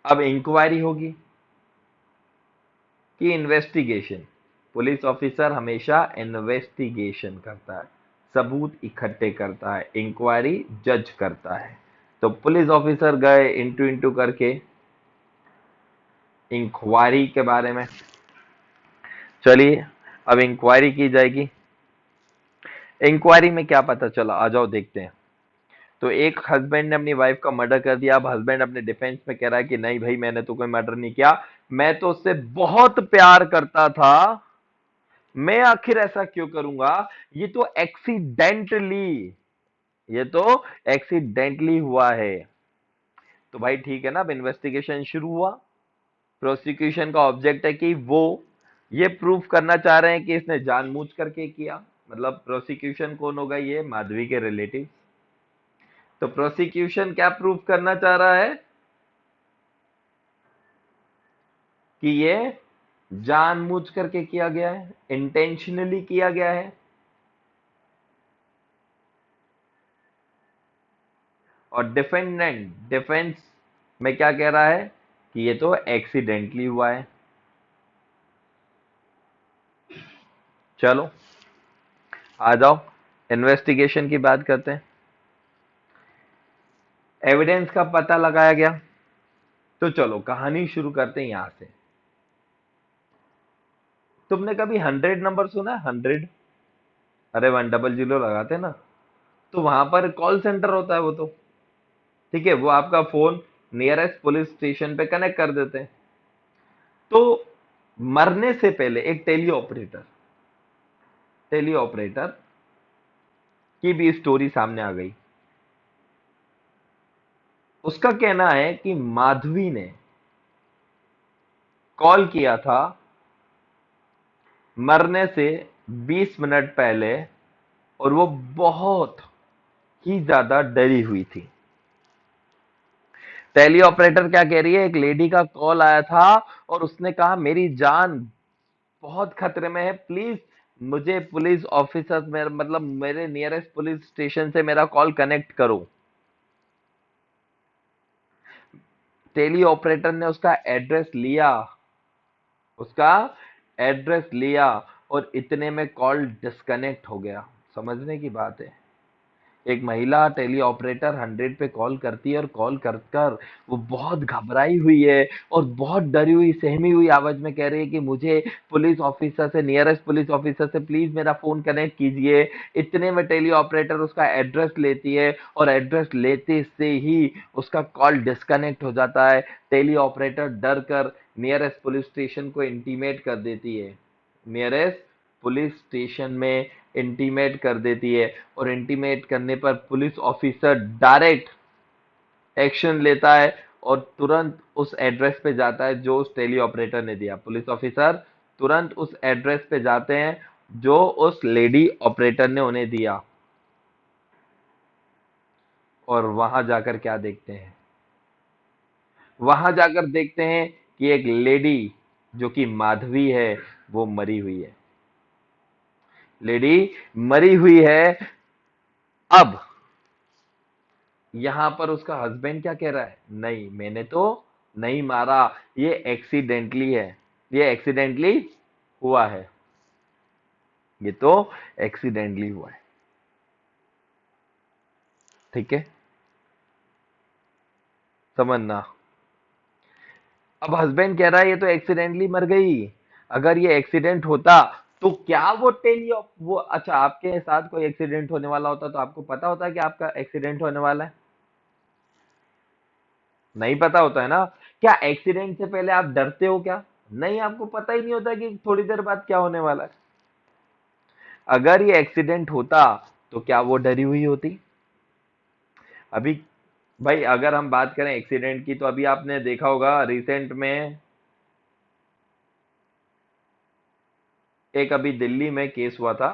S1: अब इंक्वायरी होगी कि इन्वेस्टिगेशन, पुलिस ऑफिसर हमेशा इन्वेस्टिगेशन करता है, सबूत इकट्ठे करता है, इंक्वायरी जज करता है। तो पुलिस ऑफिसर गए इंटू इंटू करके इंक्वायरी के बारे में। चलिए, अब इंक्वायरी की जाएगी। इंक्वायरी में क्या पता चला, आ जाओ देखते हैं। तो एक हस्बैंड ने अपनी वाइफ का मर्डर कर दिया। अब हस्बैंड अपने डिफेंस में कह रहा है कि नहीं भाई, मैंने तो कोई मर्डर नहीं किया, मैं तो उससे बहुत प्यार करता था, मैं आखिर ऐसा क्यों करूंगा, ये तो एक्सीडेंटली, ये तो एक्सीडेंटली हुआ है। तो भाई ठीक है ना, अब इन्वेस्टिगेशन शुरू हुआ। प्रोसिक्यूशन का ऑब्जेक्ट है कि वो ये प्रूफ करना चाह रहे हैं कि इसने जानबूझ करके किया। मतलब प्रोसिक्यूशन कौन होगा, ये माधवी के रिलेटिव। तो प्रोसिक्यूशन क्या प्रूफ करना चाह रहा है कि ये जानबूझ करके किया गया है, इंटेंशनली किया गया है। और डिफेंडेंट डिफेंस में क्या कह रहा है कि ये तो एक्सीडेंटली हुआ है। चलो आ जाओ, इन्वेस्टिगेशन की बात करते हैं। एविडेंस का पता लगाया गया। तो चलो कहानी शुरू करते हैं यहां से। तुमने कभी 100 नंबर सुना है, 100? अरे 100 लगाते ना, तो वहां पर कॉल सेंटर होता है वो तो। ठीक है, वो आपका फोन नियरेस्ट पुलिस स्टेशन पे कनेक्ट कर देते हैं। तो मरने से पहले एक टेली ऑपरेटर की भी स्टोरी सामने आ गई। उसका कहना है कि माधवी ने कॉल किया था मरने से 20 मिनट पहले, और वो बहुत ही ज्यादा डरी हुई थी। टेली ऑपरेटर क्या कह रही है, एक लेडी का कॉल आया था और उसने कहा मेरी जान बहुत खतरे में है, प्लीज मुझे पुलिस ऑफिसर में, मतलब मेरे नियरेस्ट पुलिस स्टेशन से मेरा कॉल कनेक्ट करो। टेली ऑपरेटर ने उसका एड्रेस लिया और इतने में कॉल डिस्कनेक्ट हो गया। समझने की बात है, एक महिला टेली ऑपरेटर 100 पे कॉल करती है और कॉल कर कर वो बहुत घबराई हुई है और बहुत डरी हुई सहमी हुई आवाज में कह रही है कि मुझे पुलिस ऑफिसर से, नियरेस्ट पुलिस ऑफिसर से प्लीज मेरा फोन कनेक्ट कीजिए। इतने में टेली ऑपरेटर उसका एड्रेस लेती है और एड्रेस लेते से ही उसका कॉल डिस्कनेक्ट हो जाता है। टेली ऑपरेटर डर कर नियरेस्ट पुलिस स्टेशन को इंटीमेट कर देती है, नियरेस्ट पुलिस स्टेशन में इंटीमेट कर देती है, और इंटीमेट करने पर पुलिस ऑफिसर डायरेक्ट एक्शन लेता है और तुरंत उस एड्रेस पे जाता है जो उस टेली ऑपरेटर ने दिया। पुलिस ऑफिसर तुरंत उस एड्रेस पे जाते हैं जो उस लेडी ऑपरेटर ने उन्हें दिया, और वहां जाकर क्या देखते हैं, वहां जाकर देखते हैं कि एक लेडी जो कि माधवी है वो मरी हुई है। लेडी मरी हुई है। अब यहां पर उसका हस्बैंड क्या कह रहा है, नहीं मैंने तो नहीं मारा, ये एक्सीडेंटली है, ये एक्सीडेंटली हुआ है, ये तो एक्सीडेंटली हुआ है। ठीक है, समझना। अब हस्बैंड कह रहा है ये तो एक्सीडेंटली मर गई, अगर ये एक्सीडेंट होता तो क्या वो वो, अच्छा आपके साथ कोई एक्सीडेंट होने वाला होता तो आपको पता होता कि आपका एक्सीडेंट होने वाला है? नहीं पता होता है ना। क्या एक्सीडेंट से पहले आप डरते हो क्या? नहीं, आपको पता ही नहीं होता कि थोड़ी देर बाद क्या होने वाला है। अगर ये एक्सीडेंट होता तो क्या वो डरी हुई होती? अभी भाई अगर हम बात करें एक्सीडेंट की, तो अभी आपने देखा होगा रिसेंट में एक अभी दिल्ली में केस हुआ था।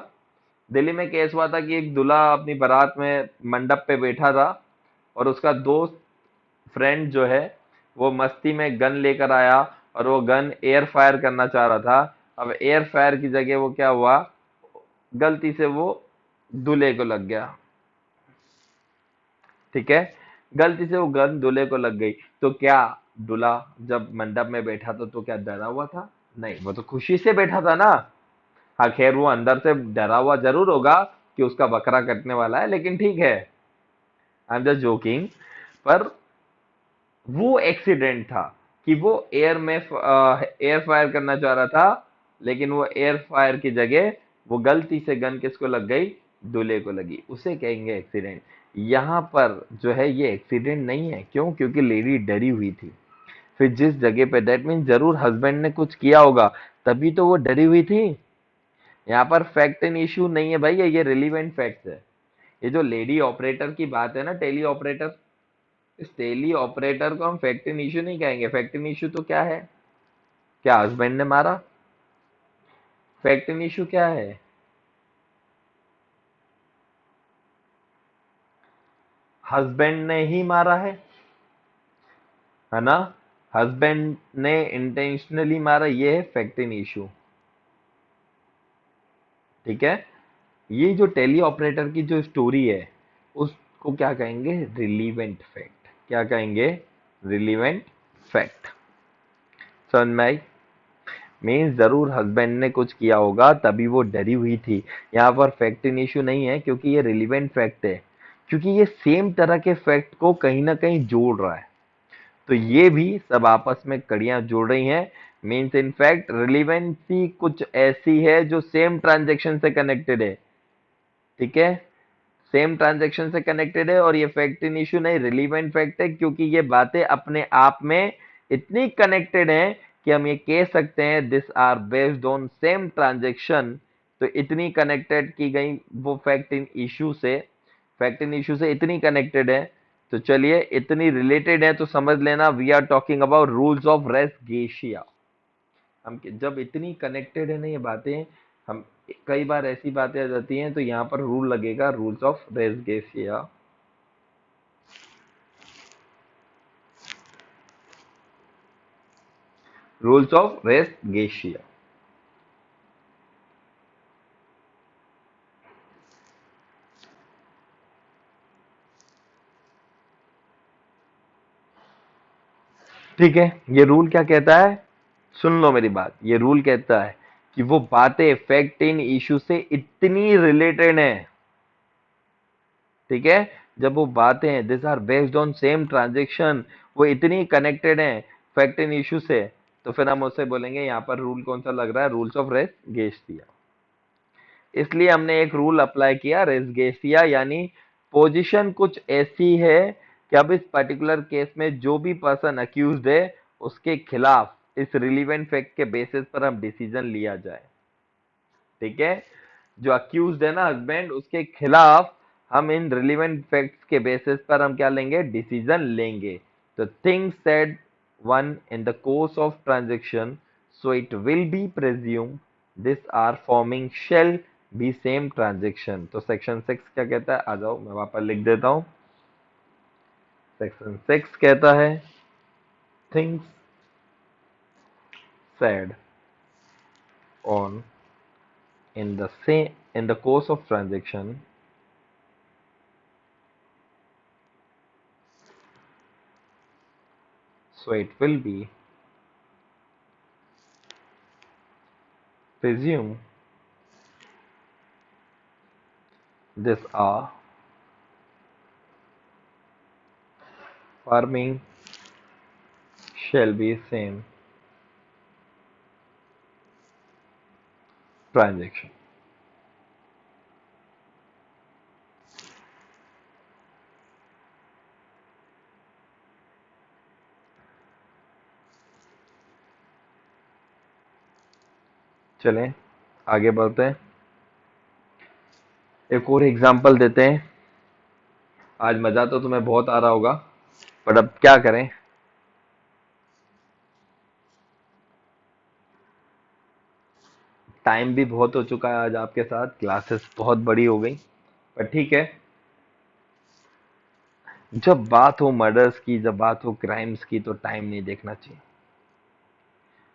S1: दिल्ली में केस हुआ था कि एक दूल्हा अपनी बारात में मंडप पे बैठा था और उसका दोस्त फ्रेंड जो है वो मस्ती में गन लेकर आया और वो गन एयर फायर करना चाह रहा था। अब एयर फायर की जगह वो क्या हुआ, गलती से वो दूल्हे को लग गया। ठीक है, गलती से वो गन दूल्हे को लग गई। तो क्या दूल्हा जब मंडप में बैठा था तो क्या डरा हुआ था? नहीं, वो तो खुशी से बैठा था ना। हाँ खैर वो अंदर से डरा हुआ जरूर होगा कि उसका बकरा कटने वाला है, लेकिन ठीक है, आई एम जस्ट जोकिंग। पर वो एक्सीडेंट था कि वो एयर फायर करना चाह रहा था, लेकिन वो एयर फायर की जगह वो गलती से गन किसको लग गई, दूल्हे को लगी, उसे कहेंगे एक्सीडेंट। यहाँ पर जो है ये एक्सीडेंट नहीं है, क्यों? क्योंकि लेडी डरी हुई थी। फिर जिस जगह पे, दैट मीन जरूर हस्बैंड ने कुछ किया होगा, तभी तो वो डरी हुई थी। यहाँ पर फैक्ट एंड इश्यू नहीं है भाई, ये रिलीवेंट फैक्ट है। ये जो लेडी ऑपरेटर की बात है ना, टेली ऑपरेटर, इस टेली ऑपरेटर को हम फैक्ट एंड इश्यू नहीं कहेंगे। फैक्ट एंड इश्यू तो क्या है, क्या हस्बैंड ने मारा? फैक्ट एंड इश्यू क्या है, हस्बैंड ने ही मारा है ना, हस्बैंड ने इंटेंशनली मारा, ये है फैक्ट एंड इश्यू। ठीक है, ये जो टेली ऑपरेटर की जो स्टोरी है उसको क्या कहेंगे, रिलीवेंट फैक्ट। क्या कहेंगे, रिलीवेंट फैक्ट। समझ में आई? मीन्स जरूर हस्बैंड ने कुछ किया होगा तभी वो डरी हुई थी। यहाँ पर फैक्ट इन इश्यू नहीं है, क्योंकि ये रिलीवेंट फैक्ट है, क्योंकि ये सेम तरह के फैक्ट को कहीं ना कहीं जोड़ रहा है। तो ये भी सब आपस में कड़ियां जोड़ रही हैं। मीन्स इनफैक्ट रिलीवेंसी कुछ ऐसी है जो सेम ट्रांजेक्शन से कनेक्टेड है। ठीक है, सेम ट्रांजेक्शन से कनेक्टेड है, और ये फैक्ट इन इश्यू नहीं, रिलीवेंट फैक्ट है, क्योंकि ये बातें अपने आप में इतनी कनेक्टेड हैं कि हम ये कह सकते हैं this are based on same transaction. तो इतनी कनेक्टेड की गई वो फैक्ट इन इश्यू से इतनी कनेक्टेड है। तो चलिए, इतनी रिलेटेड है तो समझ लेना, we are talking about rules of res गेशिया। हम जब इतनी कनेक्टेड है ना ये बातें, हम कई बार ऐसी बातें आ जाती हैं, तो यहाँ पर रूल लगेगा, रूल्स ऑफ रेस गेसिया। रूल्स ऑफ रेस गेशिया। ठीक है, ये रूल क्या कहता है, सुन लो मेरी बात। ये रूल कहता है कि वो बातें फैक्ट इन इशू से इतनी रिलेटेड हैं, ठीक है, जब वो बातें this are based on same transaction, वो इतनी कनेक्टेड हैं फैक्ट इन इशू से, तो फिर हम उससे बोलेंगे यहाँ पर रूल कौन सा लग रहा है, रूल्स ऑफ रेस गेस्टिया। इसलिए हमने एक रूल अप्लाई किया रेस गेस्टिया, यानी पोजीशन कुछ ऐसी है कि अब इस पर्टिकुलर केस में जो भी पर्सन अक्यूज्ड है उसके खिलाफ इस रिलीवेंट फैक्ट के बेसिस पर हम डिसीजन लिया जाए। ठीक है, जो अक्यूज्ड है ना हस्बैंड, उसके खिलाफ हम इन रिलीवेंट फैक्ट्स के बेसिस पर हम क्या लेंगे, डिसीजन लेंगे। तो things said one in the course of transaction, so it will be presume this are forming shall be same transaction. तो सेक्शन 6 क्या कहता है, आ जाओ मैं वहां पर लिख देता हूं। सेक्शन 6 कहता है things said on in the course of transaction, so it will be presume this are farming shall be same transaction। चलें आगे बढ़ते हैं, एक और एग्जांपल देते हैं। आज मजा तो तुम्हें बहुत आ रहा होगा, पर अब क्या करें, टाइम भी बहुत हो चुका है, आज आपके साथ क्लासेस बहुत बड़ी हो गई, पर ठीक है। जब बात हो मर्डर्स की, जब बात हो क्राइम्स की, तो टाइम नहीं देखना चाहिए,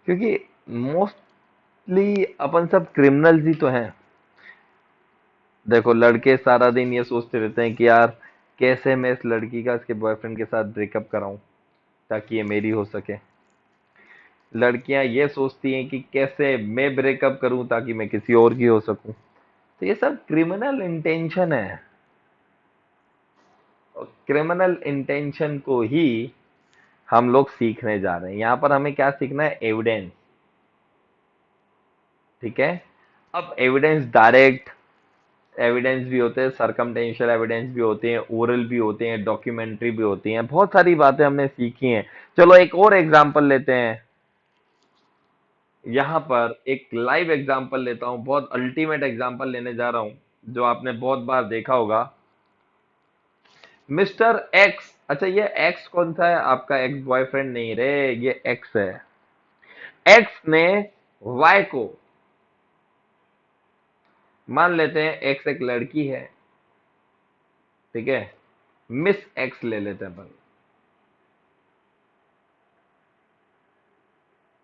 S1: क्योंकि मोस्टली अपन सब क्रिमिनल्स ही तो हैं। देखो लड़के सारा दिन ये सोचते रहते हैं कि यार कैसे मैं इस लड़की का इसके बॉयफ्रेंड के साथ ब्रेकअप कराऊं ताकि ये मेरी हो सके। लड़कियां ये सोचती हैं कि कैसे मैं ब्रेकअप करूं ताकि मैं किसी और की हो सकूं। तो ये सब क्रिमिनल इंटेंशन है, और क्रिमिनल इंटेंशन को ही हम लोग सीखने जा रहे हैं। यहां पर हमें क्या सीखना है, एविडेंस। ठीक है, अब एविडेंस डायरेक्ट एविडेंस भी होते हैं, सरकमटेंशियल एविडेंस भी होते हैं, ओरल भी होते हैं, डॉक्यूमेंट्री भी होती हैं, बहुत सारी बातें हमने सीखी हैं। चलो एक और एग्जांपल लेते हैं, यहां पर एक लाइव एग्जांपल लेता हूं, बहुत अल्टीमेट एग्जांपल लेने जा रहा हूं जो आपने बहुत बार देखा होगा। मिस्टर एक्स, अच्छा ये एक्स कौन सा है, आपका एक्स बॉयफ्रेंड नहीं रे, ये एक्स है। एक्स ने वाई को, मान लेते हैं एक्स एक लड़की है, ठीक है, मिस एक्स ले लेते हैं अपन,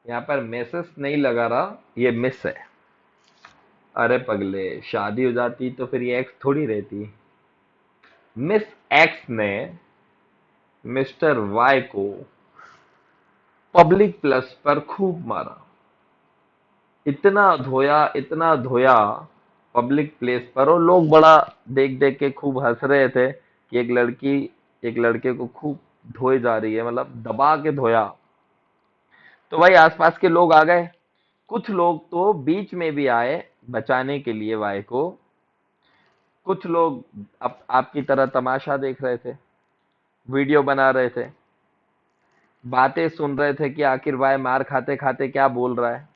S1: यहाँ पर मिसेस नहीं लगा रहा, ये मिस है। अरे पगले, शादी हो जाती तो फिर ये एक्स थोड़ी रहती। मिस एक्स ने मिस्टर वाई को पब्लिक प्लस पर खूब मारा, इतना धोया पब्लिक प्लेस पर, और लोग बड़ा देख देख के खूब हंस रहे थे कि एक लड़की एक लड़के को खूब धोए जा रही है, मतलब दबा के धोया। तो भाई आसपास के लोग आ गए, कुछ लोग तो बीच में भी आए बचाने के लिए वाई को, कुछ लोग आपकी तरह तमाशा देख रहे थे, वीडियो बना रहे थे, बातें सुन रहे थे कि आखिर वाई मार खाते खाते क्या बोल रहा है।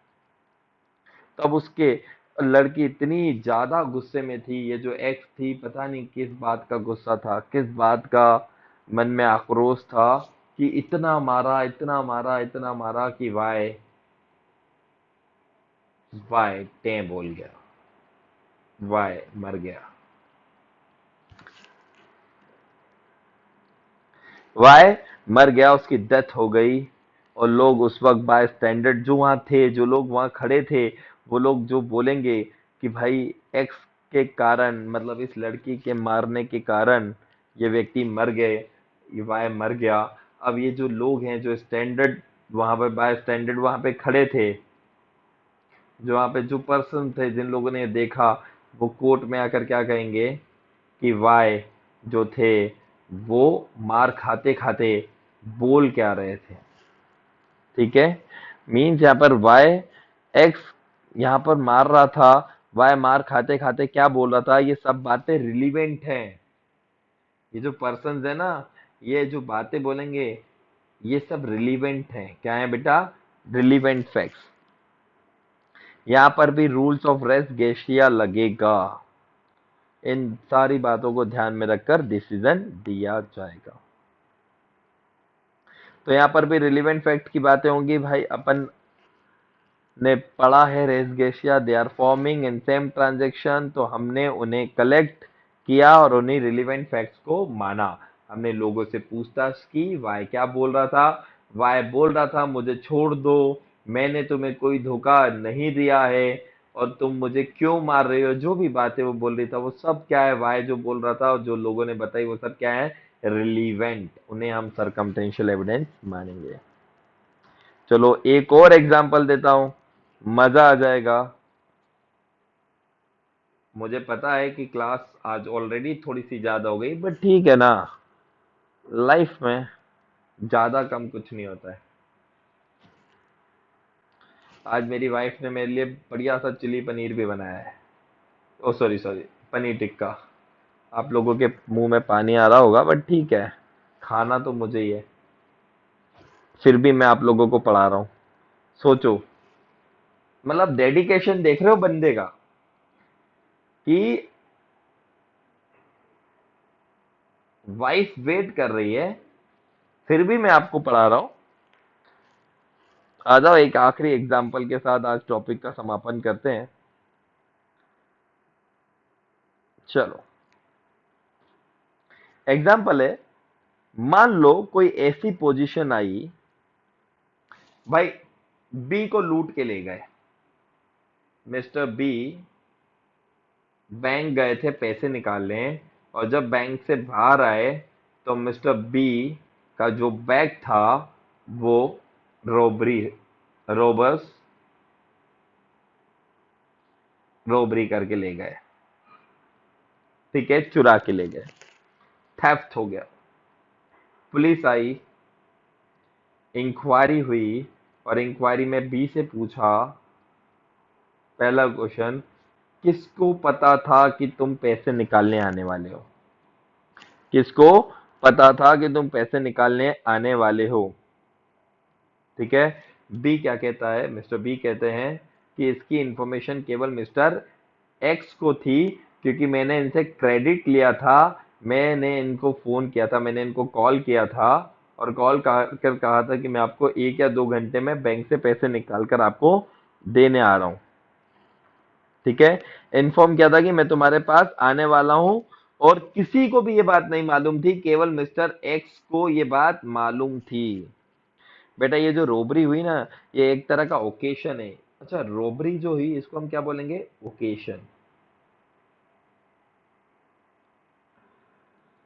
S1: तब उसके लड़की इतनी ज्यादा गुस्से में थी, ये जो एक्स थी पता नहीं किस बात का गुस्सा था, किस बात का मन में आक्रोश था कि इतना मारा, इतना मारा, इतना मारा कि वाई वाई टे बोल गया, वाई मर गया। वाई मर गया, उसकी डेथ हो गई। और लोग उस वक्त बाय स्टैंडर्ड जो वहां थे, जो लोग वहां खड़े थे, वो लोग जो बोलेंगे कि भाई एक्स के कारण, मतलब इस लड़की के मारने के कारण ये व्यक्ति मर गए, ये वाई मर गया। अब ये जो लोग हैं, जो स्टैंडर्ड वहां पे बाय स्टैंडर्ड वहां पे खड़े थे, जो वहां पे जो पर्सन थे, जिन लोगों ने देखा, वो कोर्ट में आकर क्या कहेंगे कि वाई जो थे वो मार खाते खाते बोल क्या रहे थे। ठीक है, मीन्स यहाँ पर वाई एक्स यहाँ पर मार रहा था, वाई मार खाते खाते क्या बोल रहा था, ये सब बातें रिलीवेंट हैं। ये जो पर्सन है ना, ये जो बातें बोलेंगे, ये सब रिलीवेंट हैं। क्या है बेटा? Relevant facts. यहाँ पर भी रूल्स ऑफ रेस गेशिया लगेगा। इन सारी बातों को ध्यान में रखकर डिसीजन दिया जाएगा। तो यहाँ पर भी रिलीवेंट फैक्ट की बातें होंगी। भाई अपन ने पढ़ा है रेस गेशिया, they are forming in same transaction, तो हमने उन्हें कलेक्ट किया और उन्हीं रिलीवेंट फैक्ट्स को माना। हमने लोगों से पूछताछ की, वाई क्या बोल रहा था? वाई बोल रहा था मुझे छोड़ दो, मैंने तुम्हें कोई धोखा नहीं दिया है, और तुम मुझे क्यों मार रहे हो। जो भी बातें वो बोल रही था वो सब क्या है, वाई जो बोल रहा था और जो लोगों ने बताई वो सब क्या है, रिलीवेंट। उन्हें हम सरकमटेंशियल एविडेंस मानेंगे। चलो एक और एग्जांपल देता हूं, मजा आ जाएगा। मुझे पता है कि क्लास आज ऑलरेडी थोड़ी सी ज्यादा हो गई, बट ठीक है ना, लाइफ में ज्यादा कम कुछ नहीं होता है। आज मेरी वाइफ ने मेरे लिए बढ़िया सा चिली पनीर भी बनाया है। ओ सॉरी सॉरी, पनीर टिक्का। आप लोगों के मुंह में पानी आ रहा होगा, बट ठीक है, खाना तो मुझे ही है। फिर भी मैं आप लोगों को पढ़ा रहा हूँ। सोचो, मतलब डेडिकेशन देख रहे हो बंदे का, कि वाइफ वेट कर रही है, फिर भी मैं आपको पढ़ा रहा हूँ। आ जाओ एक आखिरी एग्जाम्पल के साथ आज टॉपिक का समापन करते हैं। चलो, एग्जाम्पल है, मान लो कोई ऐसी पोजीशन आई, भाई बी को लूट के ले गए। मिस्टर बी बैंक गए थे पैसे निकालने, और जब बैंक से बाहर आए तो मिस्टर बी का जो बैग था वो रोबरी रोबर्स रोबरी करके ले गए। ठीक है, चुरा के ले गए, थेफ्ट हो गया। पुलिस आई, इंक्वायरी हुई, और इंक्वायरी में बी से पूछा, पहला क्वेश्चन, किसको पता था कि तुम पैसे निकालने आने वाले हो? किसको पता था कि तुम पैसे निकालने आने वाले हो? ठीक है, बी क्या कहता है, मिस्टर बी कहते हैं कि इसकी इंफॉर्मेशन केवल मिस्टर एक्स को थी, क्योंकि मैंने इनसे क्रेडिट लिया था, मैंने इनको फोन किया था, मैंने इनको कॉल किया था, और कॉल कर कहा था कि मैं आपको 1 या 2 घंटे में बैंक से पैसे निकाल कर आपको देने आ रहा हूं। ठीक है, इन्फॉर्म किया था कि मैं तुम्हारे पास आने वाला हूं, और किसी को भी ये बात नहीं मालूम थी, केवल मिस्टर एक्स को ये बात मालूम थी। बेटा ये जो रोबरी हुई ना, ये एक तरह का ओकेशन है। अच्छा, रोबरी जो हुई इसको हम क्या बोलेंगे? ओकेशन।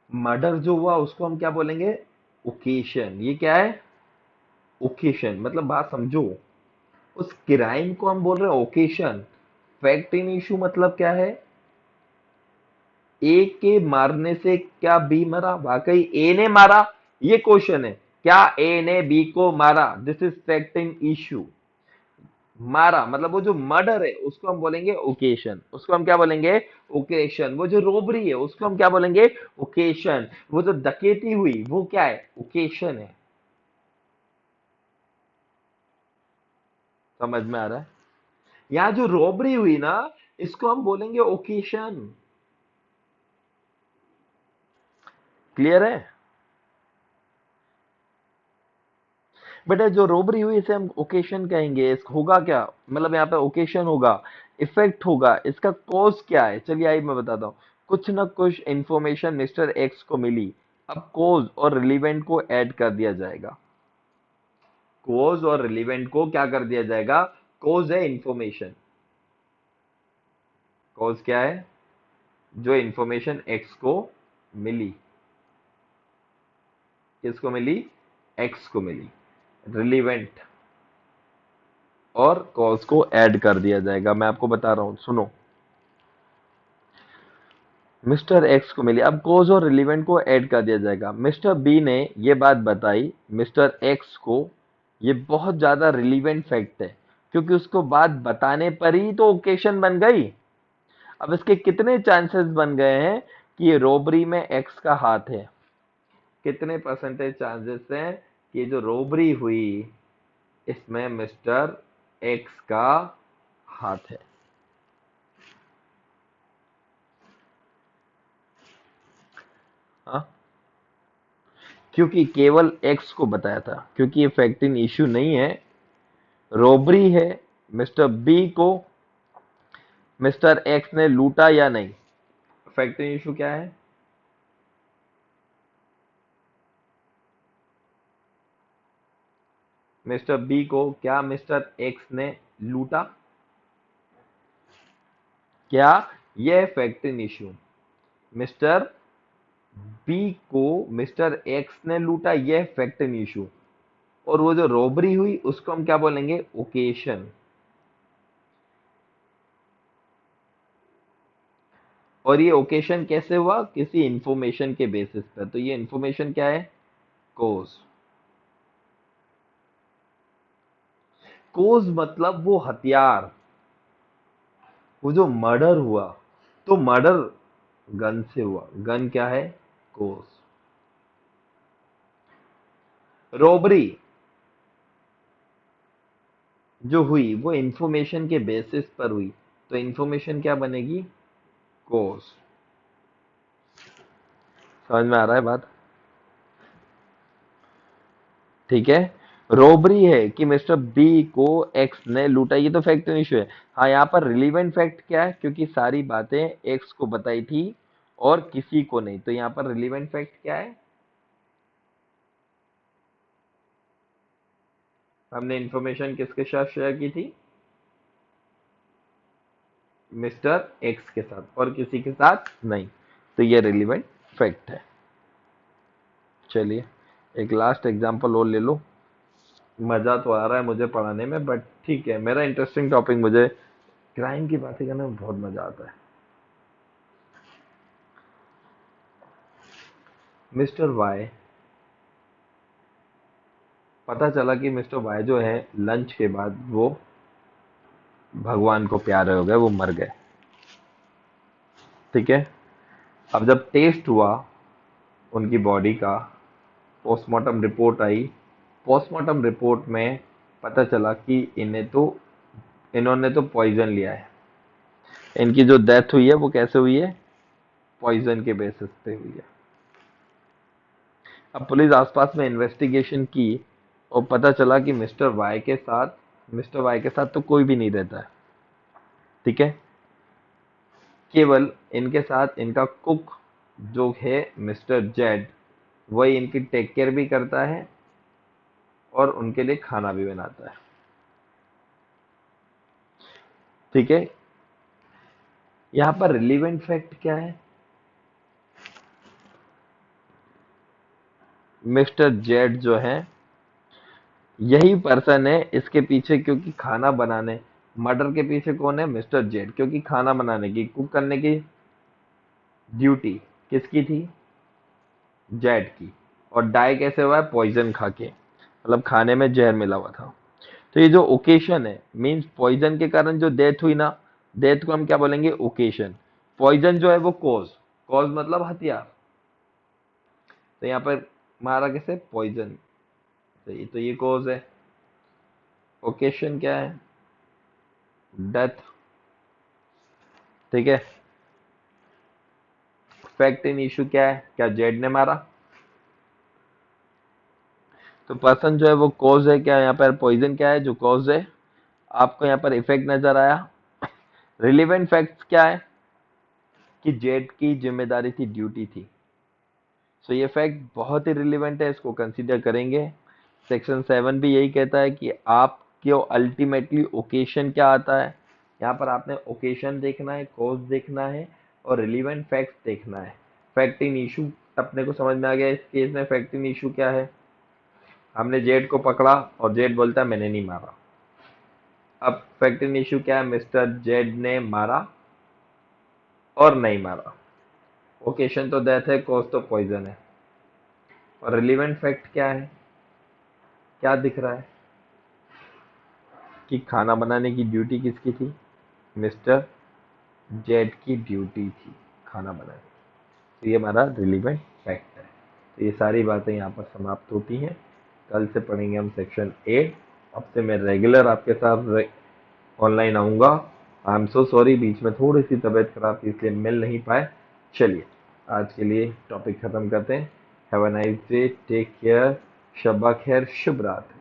S1: मर्डर जो हुआ उसको हम क्या बोलेंगे? ओकेशन। ये क्या है? ओकेशन। मतलब बात समझो, उस क्राइम को हम बोल रहे हैं ओकेशन। फैक्ट इन इशू मतलब क्या है? ए के मारने से क्या बी मरा? वाकई ए ने मारा? ये क्वेश्चन है। क्या ए ने बी को मारा? This is fact in issue. मारा मतलब वो जो मर्डर है उसको हम बोलेंगे ओकेशन। उसको हम क्या बोलेंगे? ओकेशन। वो जो रोबरी है उसको हम क्या बोलेंगे? ओकेशन। वो जो डकैती हुई वो क्या है? ओकेशन है। समझ में आ रहा है? यहां जो रॉबरी हुई ना, इसको हम बोलेंगे ओकेशन। क्लियर है? बेटा जो रोबरी हुई इसे हम ओकेशन कहेंगे। होगा क्या, मतलब यहाँ पे ओकेशन होगा, इफेक्ट होगा, इसका कॉज क्या है? चलिए आइए मैं बताता हूँ। कुछ ना कुछ इंफॉर्मेशन मिस्टर एक्स को मिली, अब कॉज और रिलीवेंट को ऐड कर दिया जाएगा। कॉज और रिलीवेंट को क्या कर दिया जाएगा? कॉज है इंफॉर्मेशन, कॉज क्या है? जो इंफॉर्मेशन एक्स को मिली, किसको मिली? एक्स को मिली। रिलीवेंट और कॉज को ऐड कर दिया जाएगा। मैं आपको बता रहा हूं, सुनो। मिस्टर एक्स को मिली, अब कॉज और रिलीवेंट को ऐड कर दिया जाएगा। मिस्टर बी ने ये बात बताई मिस्टर एक्स को, ये बहुत ज्यादा रिलीवेंट फैक्ट है, क्योंकि उसको बात बताने पर ही तो ओकेशन बन गई। अब इसके कितने चांसेस बन गए हैं कि ये रोबरी में एक्स का हाथ है? कितने परसेंटेज चांसेस हैं कि जो रोबरी हुई इसमें मिस्टर एक्स का हाथ है? हाँ, क्योंकि केवल एक्स को बताया था, क्योंकि ये फैक्टिंग इश्यू नहीं है, रोबरी है। मिस्टर बी को मिस्टर एक्स ने लूटा या नहीं, फैक्टिंग इश्यू क्या है? मिस्टर बी को क्या मिस्टर एक्स ने लूटा? क्या यह फैक्टिंग इश्यू मिस्टर बी को मिस्टर एक्स ने लूटा, यह फैक्टिंग इश्यू। और वो जो रोबरी हुई उसको हम क्या बोलेंगे? ओकेशन। और ये ओकेशन कैसे हुआ? किसी इंफॉर्मेशन के बेसिस पर। तो ये इंफॉर्मेशन क्या है? कोज। कोज मतलब वो हथियार, वो जो मर्डर हुआ, तो मर्डर गन से हुआ, गन क्या है? कोज। रोबरी जो हुई वो इंफॉर्मेशन के बेसिस पर हुई, तो इंफॉर्मेशन क्या बनेगी? कोज। समझ में आ रहा है बात? ठीक है। रोबरी है कि मिस्टर बी को एक्स ने लूटा, ये तो फैक्ट इशू है। हाँ, यहाँ पर रिलीवेंट फैक्ट क्या है? क्योंकि सारी बातें एक्स को बताई थी और किसी को नहीं, तो यहाँ पर रिलीवेंट फैक्ट क्या है? हमने इंफॉर्मेशन किसके साथ शेयर की थी? मिस्टर एक्स के साथ, और किसी के साथ नहीं, तो ये रिलीवेंट फैक्ट है। चलिए एक लास्ट एग्जांपल और ले लो। मजा तो आ रहा है मुझे पढ़ाने में, बट ठीक है, मेरा इंटरेस्टिंग टॉपिक, मुझे क्राइम की बातें करने में बहुत मजा आता है। मिस्टर वाई, पता चला कि मिस्टर वाई जो है लंच के बाद वो भगवान को प्यारे हो गए, वो मर गए। ठीक है। अब जब टेस्ट हुआ उनकी बॉडी का, पोस्टमार्टम रिपोर्ट आई, पोस्टमार्टम रिपोर्ट में पता चला कि इन्होंने तो पॉइजन लिया है। इनकी जो डेथ हुई है वो कैसे हुई है? पॉइजन के बेसिस पे हुई है। अब पुलिस आसपास में इन्वेस्टिगेशन की और पता चला कि मिस्टर वाई के साथ तो कोई भी नहीं रहता है। ठीक है। केवल इनके साथ इनका कुक जो है मिस्टर जेड, वही इनकी टेक केयर भी करता है और उनके लिए खाना भी बनाता है। ठीक है। यहाँ पर रिलीवेंट फैक्ट क्या है? मिस्टर जेड जो है यही पर्सन है इसके पीछे, क्योंकि खाना बनाने, मर्डर के पीछे कौन है? मिस्टर जेड, क्योंकि खाना बनाने की, कुक करने की ड्यूटी किसकी थी? जेड की। और डाई कैसे हुआ है? पॉइजन खा के, मतलब खाने में जहर मिला हुआ था। तो ये जो ओकेशन है, मींस पॉइजन के कारण जो डेथ हुई ना, डेथ को हम क्या बोलेंगे? ओकेशन। पॉइजन जो है वो कॉज, कॉज मतलब हथियार। तो यहाँ पर मारा कैसे? पॉइजन। तो ये कॉज है। ओकेशन क्या है? डेथ। ठीक है। फैक्ट इन इशू क्या है? क्या जेड ने मारा? तो पर्सन जो है वो कॉज है क्या, यहाँ पर पॉइजन क्या है जो कॉज है, आपको यहाँ पर इफेक्ट नजर आया। रिलीवेंट फैक्ट्स क्या है कि जेड की जिम्मेदारी थी, ड्यूटी थी। सो ये फैक्ट बहुत ही रिलीवेंट है, इसको कंसीडर करेंगे। सेक्शन 7 भी यही कहता है कि आपके अल्टीमेटली ओकेशन क्या आता है, यहाँ पर आपने ओकेशन देखना है, कॉज देखना है और रिलीवेंट फैक्ट्स देखना है। फैक्ट इन इशू अपने को समझ में आ गया। इस केस में फैक्ट इन इशू क्या है, हमने जेड को पकड़ा और जेड बोलता है मैंने नहीं मारा। अब फैक्ट इन इशू क्या है, मिस्टर जेड ने मारा और नहीं मारा। ओकेशन तो डेथ है, कॉज तो पॉइजन है। और रिलीवेंट फैक्ट क्या है, क्या दिख रहा है कि खाना बनाने की ड्यूटी किसकी थी, मिस्टर जेड की ड्यूटी थी खाना बनाने। तो ये हमारा रिलीवेंट फैक्ट है। तो ये सारी बातें यहाँ पर समाप्त होती हैं। कल से पढ़ेंगे हम सेक्शन 8। अब से मैं रेगुलर आपके साथ ऑनलाइन आऊँगा। आई एम सो सॉरी, बीच में थोड़ी सी तबीयत खराब थी इसलिए मिल नहीं पाए। चलिए आज के लिए टॉपिक खत्म करते हैं। Have a nice day, take care, शब्बा खैर, शुभ रात्रि।